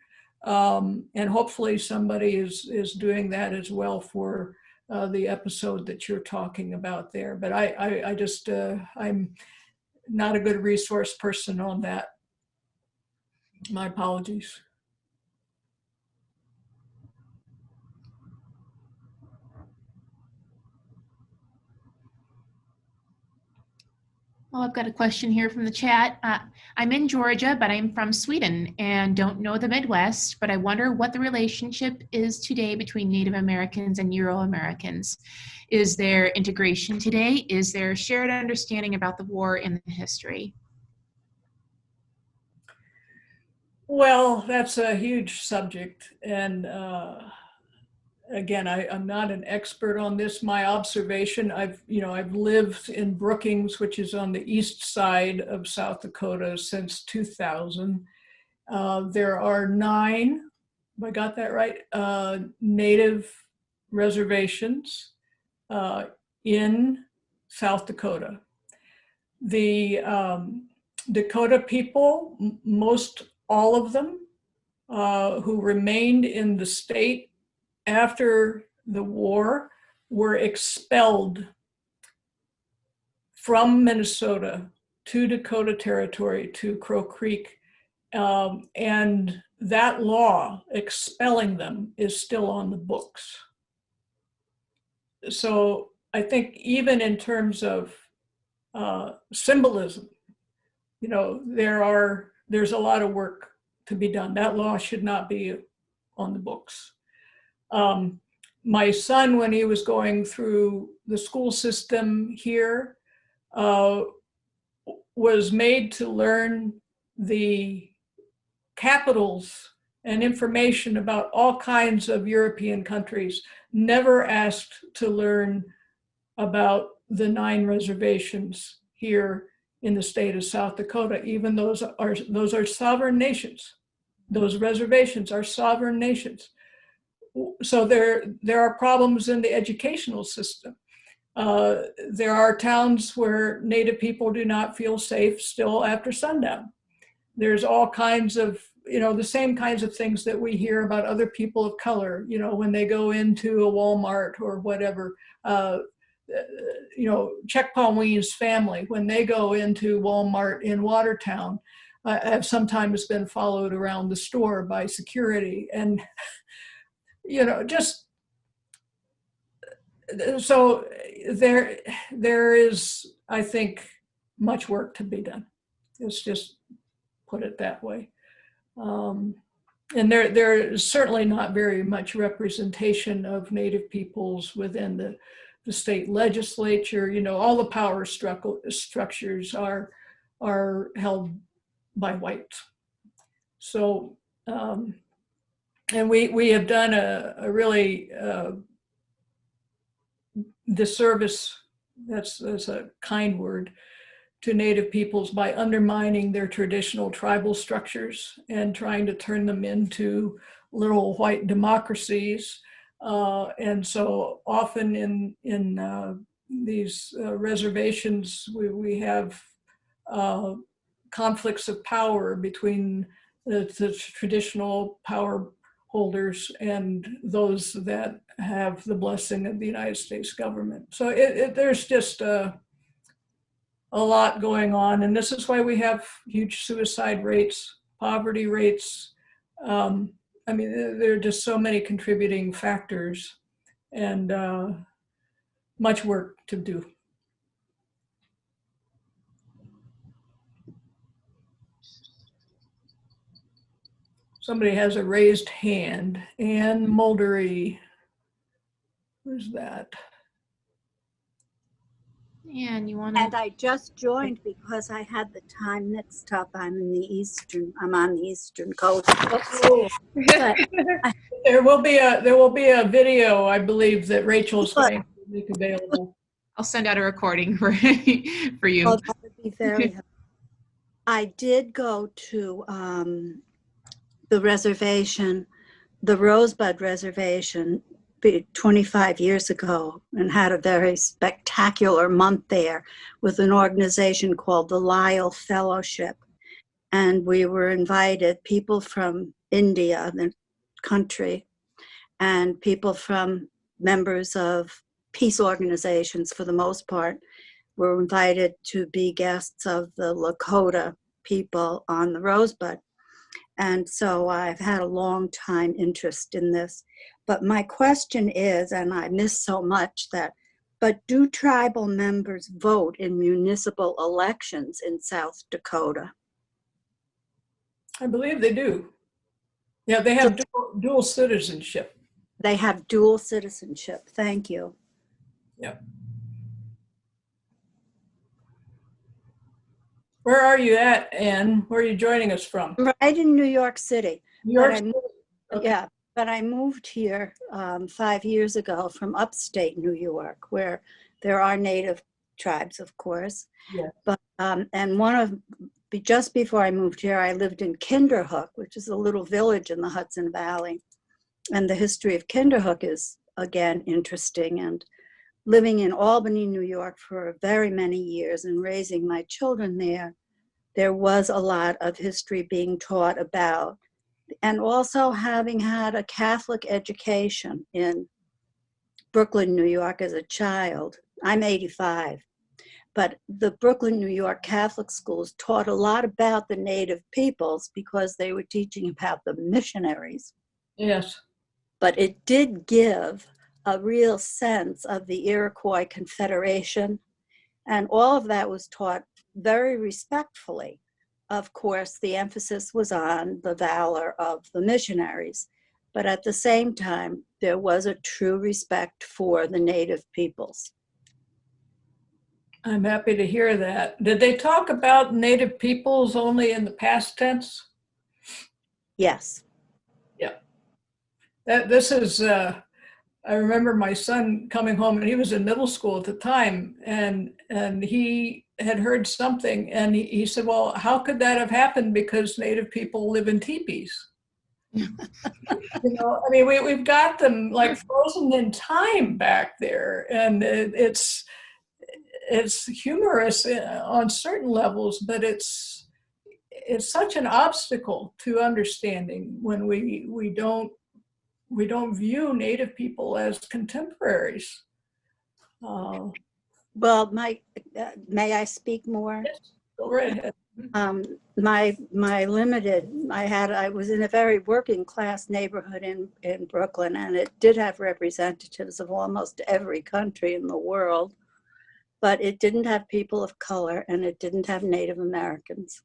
and hopefully somebody is doing that as well for the episode that you're talking about there. But I just, I'm not a good resource person on that. My apologies. Well, I've got a question here from the chat. I'm in Georgia, but I'm from Sweden and don't know the Midwest, but I wonder what the relationship is today between Native Americans and Euro-Americans. Is there integration today? Is there shared understanding about the war and the history? Well, that's a huge subject. And again, I'm not an expert on this. My observation, I've lived in Brookings, which is on the east side of South Dakota, since 2000. There are 9, if I got that right, Native reservations in South Dakota. The Dakota people, most all of them who remained in the state after the war, were expelled from Minnesota to Dakota Territory, to Crow Creek. And that law expelling them is still on the books. So I think even in terms of symbolism. You know, there's a lot of work to be done. That law should not be on the books. My son, when he was going through the school system here, was made to learn the capitals and information about all kinds of European countries, never asked to learn about the 9 reservations here in the state of South Dakota, even those are sovereign nations. Those reservations are sovereign nations. So there are problems in the educational system. There are towns where Native people do not feel safe still after sundown. There's all kinds of, you know, the same kinds of things that we hear about other people of color, you know, when they go into a Walmart or whatever. You know, Checkpaween's family, when they go into Walmart in Watertown, have sometimes been followed around the store by security. And, you know, just, so there is, I think, much work to be done. Let's just put it that way. And there is certainly not very much representation of Native peoples within the state legislature. You know, all the power structures are held by whites. So, and we have done a really disservice, that's a kind word, to Native peoples by undermining their traditional tribal structures and trying to turn them into little white democracies. And so often in these reservations, we have conflicts of power between the traditional power holders and those that have the blessing of the United States government. So there's just a lot going on, and this is why we have huge suicide rates, poverty rates. I mean, there are just so many contributing factors, and much work to do. Somebody has a raised hand. Ann Muldery. Who's that? And you want And to? I just joined because I had the time mixed up. I'm on the eastern coast. But There will be a video, I believe, that Rachel's going to make available. I'll send out a recording for you. oh, that would be very helpful. I did go to the reservation, the Rosebud Reservation, 25 years ago, and had a very spectacular month there with an organization called the Lyle Fellowship. And we were invited, people from India, the country, and people from members of peace organizations, for the most part, were invited to be guests of the Lakota people on the Rosebud. And so I've had a long time interest in this. But my question is, and I miss so much that, but do tribal members vote in municipal elections in South Dakota? I believe they do. Yeah, they have dual citizenship. They have dual citizenship. Thank you. Yeah. Where are you at, Ann? Where are you joining us from? Right in New York City. New York City. Okay. Yeah, but I moved here 5 years ago from upstate New York, where there are Native tribes, of course. Yeah. But and just before I moved here, I lived in Kinderhook, which is a little village in the Hudson Valley. And the history of Kinderhook is, again, interesting. And living in Albany, New York for very many years and raising my children there was a lot of history being taught about. And also having had a Catholic education in Brooklyn, New York as a child. I'm 85. But the Brooklyn, New York Catholic schools taught a lot about the Native peoples because they were teaching about the missionaries. Yes. But it did give a real sense of the Iroquois Confederation And all of that was taught very respectfully. Of course, the emphasis was on the valor of the missionaries, but at the same time, there was a true respect for the native peoples. I'm happy to hear that. Did they talk about native peoples only in the past tense? Yes. Yeah. This is, I remember my son coming home, and he was in middle school at the time, and he had heard something, and he said, well, how could that have happened? Because native people live in teepees. You know, I mean, we've got them like frozen in time back there, and it's humorous on certain levels, but it's such an obstacle to understanding when we don't view native people as contemporaries. Well, may I speak more? Yes, go right ahead. I was in a very working class neighborhood in Brooklyn, and it did have representatives of almost every country in the world, but it didn't have people of color, and it didn't have Native Americans.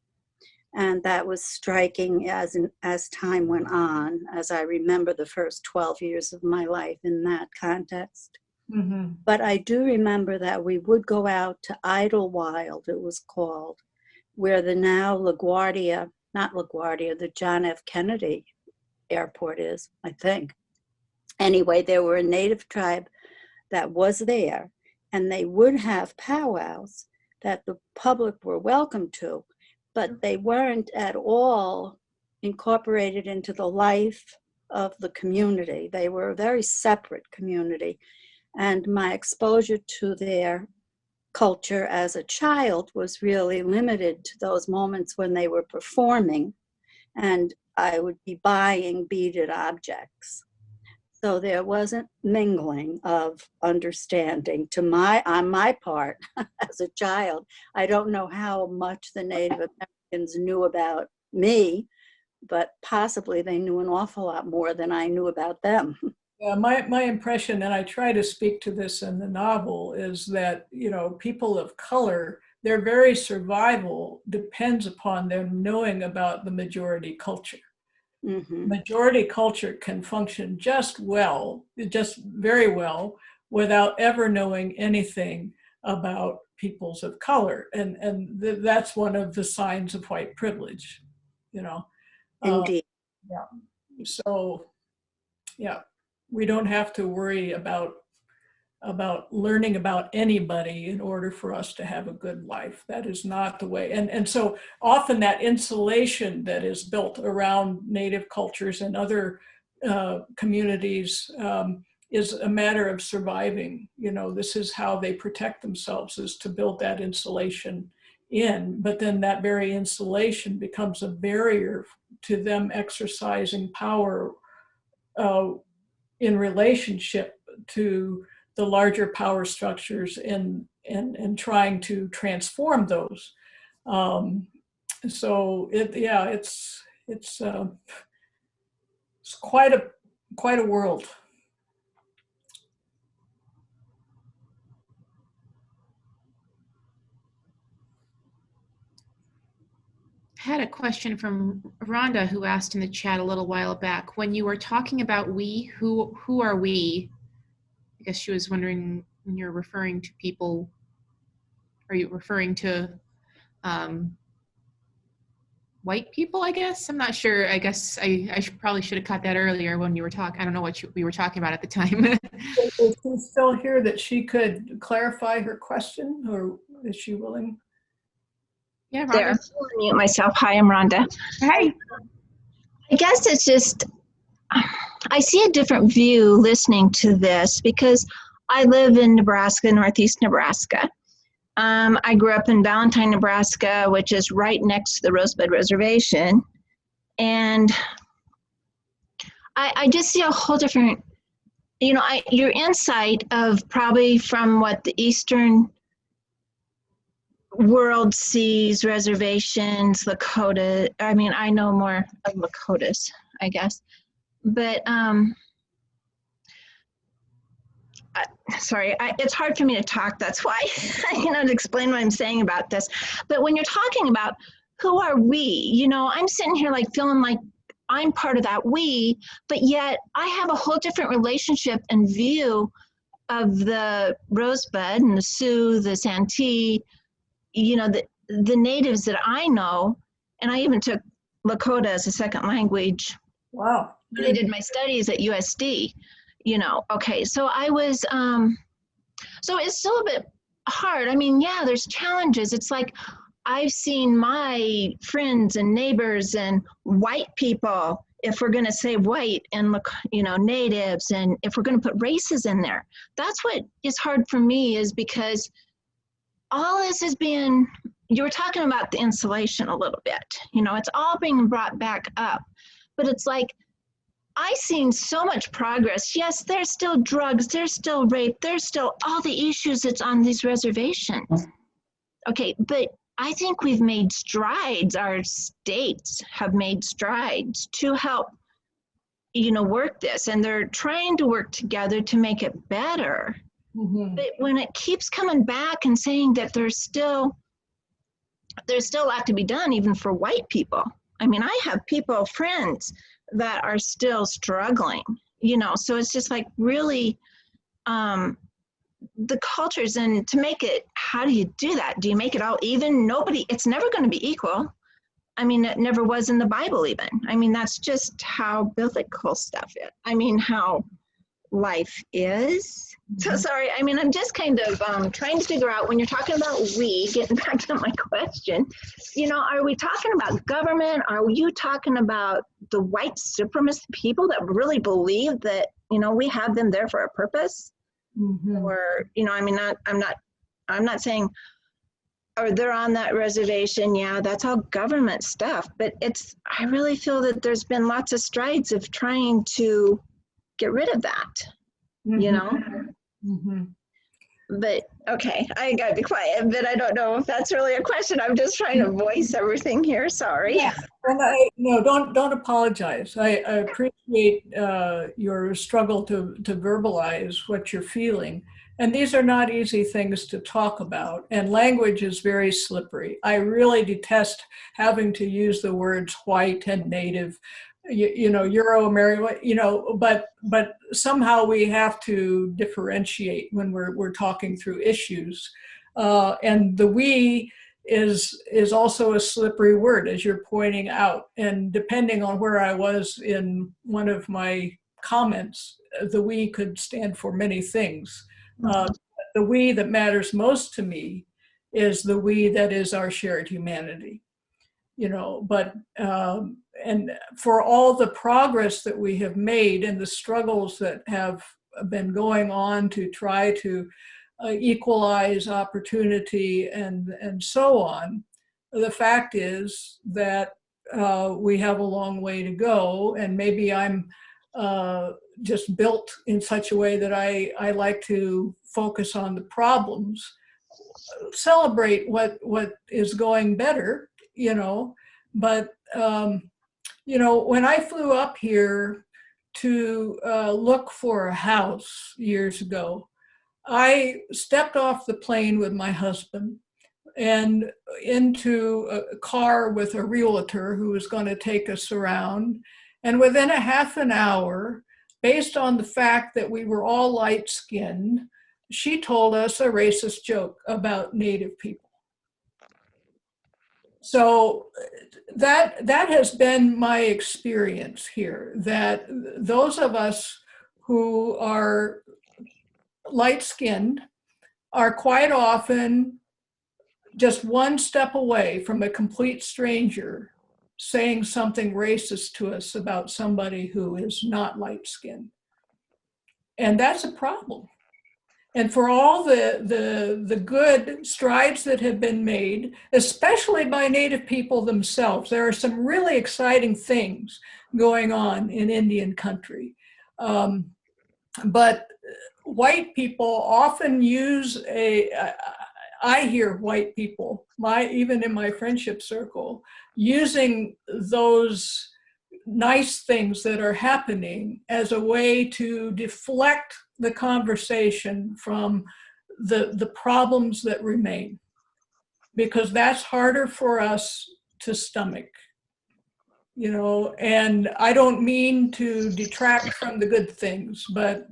And that was striking as time went on, as I remember the first 12 years of my life in that context. Mm-hmm. But I do remember that we would go out to Idlewild, it was called, where the now the John F. Kennedy Airport is, I think. Anyway, there were a native tribe that was there, and they would have powwows that the public were welcome to, but they weren't at all incorporated into the life of the community. They were a very separate community. And my exposure to their culture as a child was really limited to those moments when they were performing, and I would be buying beaded objects. So there wasn't mingling of understanding on my part as a child. I don't know how much the Native Americans knew about me, but possibly they knew an awful lot more than I knew about them. Yeah, my impression, and I try to speak to this in the novel, is that, you know, people of color, their very survival depends upon them knowing about the majority culture. Mm-hmm. Majority culture can function just very well, without ever knowing anything about peoples of color. And that's one of the signs of white privilege, you know. Indeed. Yeah. So, yeah. We don't have to worry about learning about anybody in order for us to have a good life. That is not the way. And so often that insulation that is built around native cultures and other communities is a matter of surviving. You know, this is how they protect themselves, is to build that insulation in, but then that very insulation becomes a barrier to them exercising power in relationship to the larger power structures and trying to transform those. So it's quite a world. I had a question from Rhonda, who asked in the chat a little while back, when you were talking about we, who are we? I guess she was wondering, when you're referring to people, are you referring to white people, I guess? I'm not sure. I guess I probably should have caught that earlier when you were talking. I don't know what we were talking about at the time. Is she still here that she could clarify her question, or is she willing? Yeah, Rhonda. There, I'll mute myself. Hi, I'm Rhonda. Hi. I guess it's just, I see a different view listening to this because I live in Nebraska, northeast Nebraska. I grew up in Valentine, Nebraska, which is right next to the Rosebud Reservation. And I just see a whole different, you know, your insight of probably from what the Eastern world sees, reservations, Lakota. I mean, I know more of Lakotas, I guess. But sorry, it's hard for me to talk. That's why, to explain what I'm saying about this. But when you're talking about who are we, I'm sitting here like feeling like I'm part of that we, but yet I have a whole different relationship and view of the Rosebud and the Sioux, the Santee, the natives that I know. And I even took Lakota as a second language. Wow. When I did my studies at USD, okay. So I was, so it's still a bit hard. I mean, yeah, there's challenges. It's like, I've seen my friends and neighbors and white people, if we're going to say white, and look, natives, and if we're going to put races in there, that's what is hard for me, is because all this is being, you were talking about the insulation a little bit, it's all being brought back up, but it's like, I've seen so much progress. Yes, there's still drugs, there's still rape, there's still all the issues that's on these reservations. Okay, but I think we've made strides, our states have made strides to help, work this, and they're trying to work together to make it better. Mm-hmm. But when it keeps coming back and saying that there's still a lot to be done, even for white people. I mean, I have friends that are still struggling, so it's just like really, the cultures, and to make it, how do you do that? Do you make it all even? It's never going to be equal. I mean, it never was in the Bible even. I mean, that's just how biblical stuff is. I mean, how life is. So sorry, I mean, I'm just kind of trying to figure out, when you're talking about we, getting back to my question, are we talking about government? Are you talking about the white supremacist people that really believe that, we have them there for a purpose? Mm-hmm. Or, I mean, I'm not saying, or they're on that reservation, yeah, that's all government stuff, but I really feel that there's been lots of strides of trying to get rid of that, mm-hmm. Mm-hmm. But okay, I gotta be quiet, but I don't know if that's really a question. I'm just trying to voice everything here, sorry. Yeah. No, don't apologize. I appreciate your struggle to verbalize what you're feeling. And these are not easy things to talk about. And language is very slippery. I really detest having to use the words white and native, Euro-American, but somehow we have to differentiate when we're talking through issues. And the we is also a slippery word, as you're pointing out. And depending on where I was in one of my comments, the we could stand for many things. The we that matters most to me is the we that is our shared humanity. And for all the progress that we have made and the struggles that have been going on to try to equalize opportunity and so on, the fact is that we have a long way to go, and maybe I'm just built in such a way that I like to focus on the problems, celebrate what is going better, but when I flew up here to look for a house years ago, I stepped off the plane with my husband and into a car with a realtor who was going to take us around. And within a half an hour, based on the fact that we were all light-skinned, she told us a racist joke about Native people. So that has been my experience here, that those of us who are light-skinned are quite often just one step away from a complete stranger saying something racist to us about somebody who is not light-skinned. And that's a problem. And for all the good strides that have been made, especially by Native people themselves, there are some really exciting things going on in Indian country. But white people often use I hear white people, even in my friendship circle, using those nice things that are happening as a way to deflect the conversation from the problems that remain, because that's harder for us to stomach, you know. And I don't mean to detract from the good things, but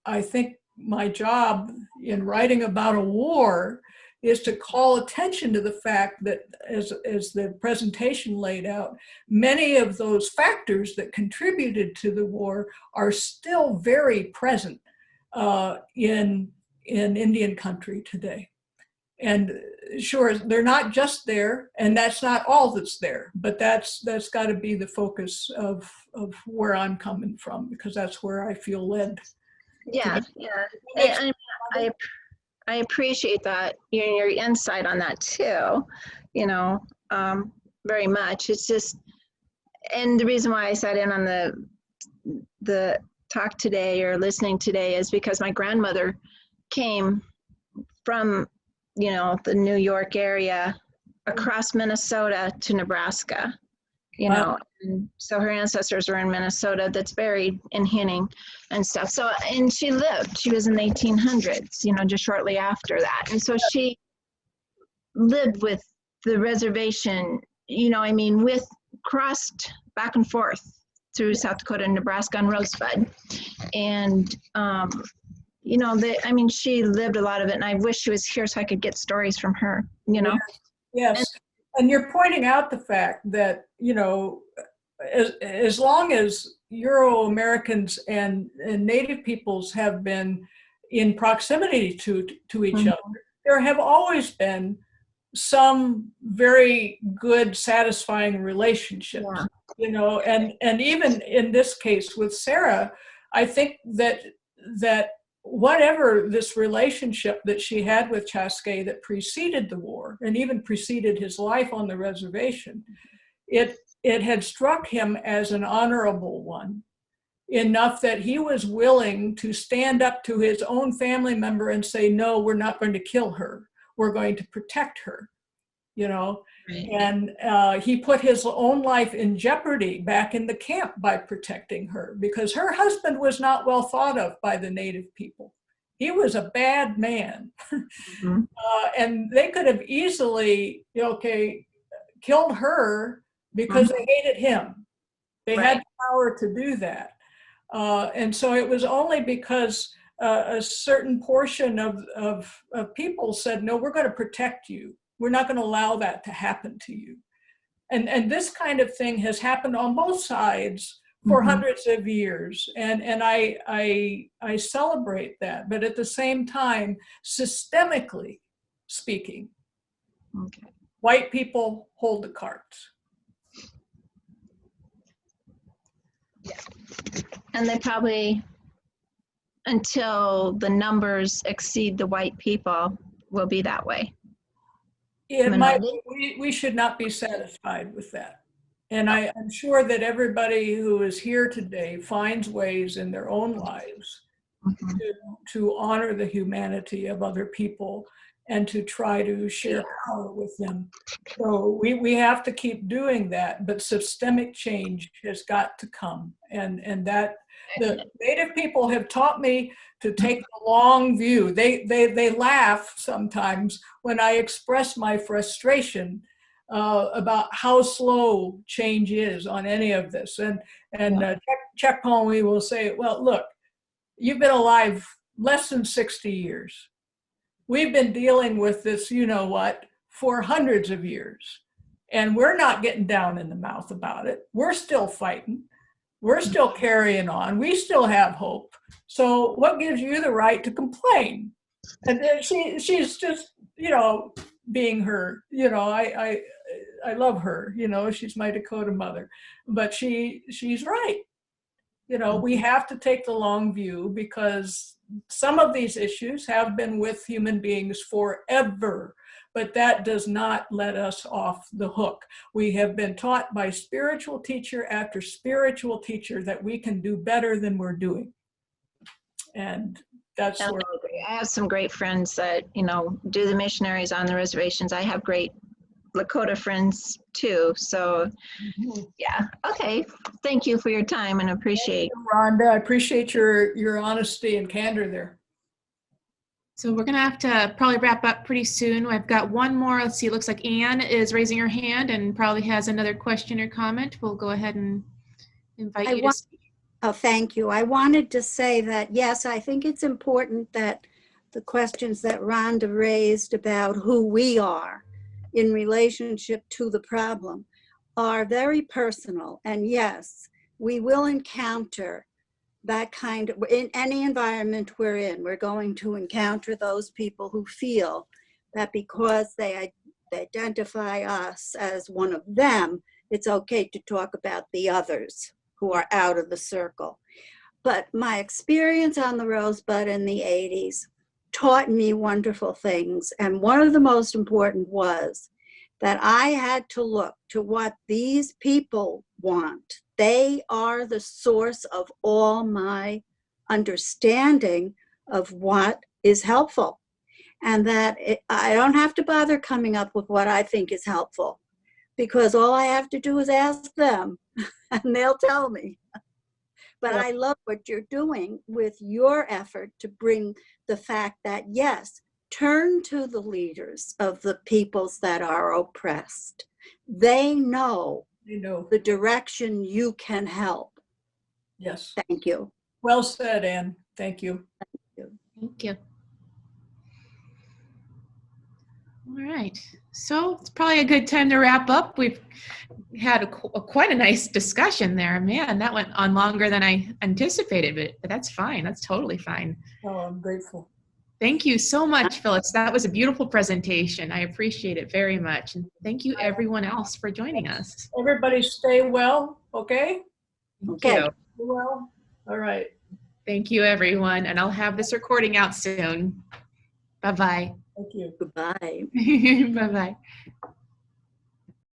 I think my job in writing about a war is to call attention to the fact that, as the presentation laid out, many of those factors that contributed to the war are still very present in Indian country today. And sure, they're not just there, and that's not all that's there, but that's got to be the focus of where I'm coming from, because that's where I feel led. Yeah, yeah. I appreciate that, your insight on that too, you know, very much. It's just, and the reason why I sat in on the talk today or listening today is because my grandmother came from, you know, the New York area across Minnesota to Nebraska, you know, and so her ancestors were in Minnesota, that's buried in Hinning and stuff. So, and she was in the 1800s, you know, just shortly after that. And so she lived with the reservation, you know, I mean, crossed back and forth through South Dakota and Nebraska on Rosebud. And, you know, I mean, she lived a lot of it, and I wish she was here so I could get stories from her, you know? Yes. And you're pointing out the fact that, you know, as long as Euro-Americans and Native peoples have been in proximity to each other, there have always been some very good, satisfying relationships, you know, and even in this case with Sarah, I think that whatever this relationship that she had with Ćaske that preceded the war and even preceded his life on the reservation, it had struck him as an honorable one, enough that he was willing to stand up to his own family member and say, no, we're not going to kill her. We're going to protect her, you know. Right. And he put his own life in jeopardy back in the camp by protecting her, because her husband was not well thought of by the Native people. He was a bad man. Mm-hmm. And they could have easily, killed her because they hated him. They had the power to do that. And so it was only because a certain portion of people said, no, we're going to protect you. We're not going to allow that to happen to you. And this kind of thing has happened on both sides for hundreds of years. And I celebrate that. But at the same time, systemically speaking, white people hold the cards. Yeah. And they probably, until the numbers exceed the white people, will be that way. We should not be satisfied with that. And I'm sure that everybody who is here today finds ways in their own lives to honor the humanity of other people and to try to share power with them. So we have to keep doing that, but systemic change has got to come. And that the Native people have taught me to take the long view. They laugh sometimes when I express my frustration about how slow change is on any of this. And Chuck Conway will say, well, look, you've been alive less than 60 years. We've been dealing with this, you know what, for hundreds of years. And we're not getting down in the mouth about it. We're still fighting. We're still carrying on. We still have hope. So what gives you the right to complain? And then she's just, being her, I love her, she's my Dakota mother, but she's right. We have to take the long view, because some of these issues have been with human beings forever, but that does not let us off the hook. We have been taught by spiritual teacher after spiritual teacher that we can do better than we're doing. And that's where I have some great friends that, do the missionaries on the reservations. I have great Lakota friends too. So yeah, okay. Thank you for your time and appreciate. Rhonda, I appreciate your honesty and candor there. So we're gonna have to probably wrap up pretty soon. I've got one more. Let's see, it looks like Anne is raising her hand and probably has another question or comment. We'll go ahead and invite you to speak. Oh, thank you. I wanted to say that, yes, I think it's important that the questions that Rhonda raised about who we are in relationship to the problem are very personal. And yes, we will encounter that kind of, in any environment we're in, we're going to encounter those people who feel that because they identify us as one of them, it's okay to talk about the others who are out of the circle. But my experience on the Rosebud in the 80s taught me wonderful things. And one of the most important was that I had to look to what these people want. They are the source of all my understanding of what is helpful. And that I don't have to bother coming up with what I think is helpful, because all I have to do is ask them and they'll tell me. But I love what you're doing with your effort to bring the fact that, yes, turn to the leaders of the peoples that are oppressed. They know the direction you can help. Yes. Thank you. Well said, Anne. Thank you. Thank you. All right, so it's probably a good time to wrap up. We've had quite a nice discussion there. Man, that went on longer than I anticipated, but that's fine. That's totally fine. Oh, I'm grateful. Thank you so much, Phyllis. That was a beautiful presentation. I appreciate it very much. And thank you everyone else for joining us. Everybody stay well, okay? Thank Okay. you. Stay well. All right. Thank you, everyone. And I'll have this recording out soon. Bye-bye. Thank you. Goodbye. Bye-bye.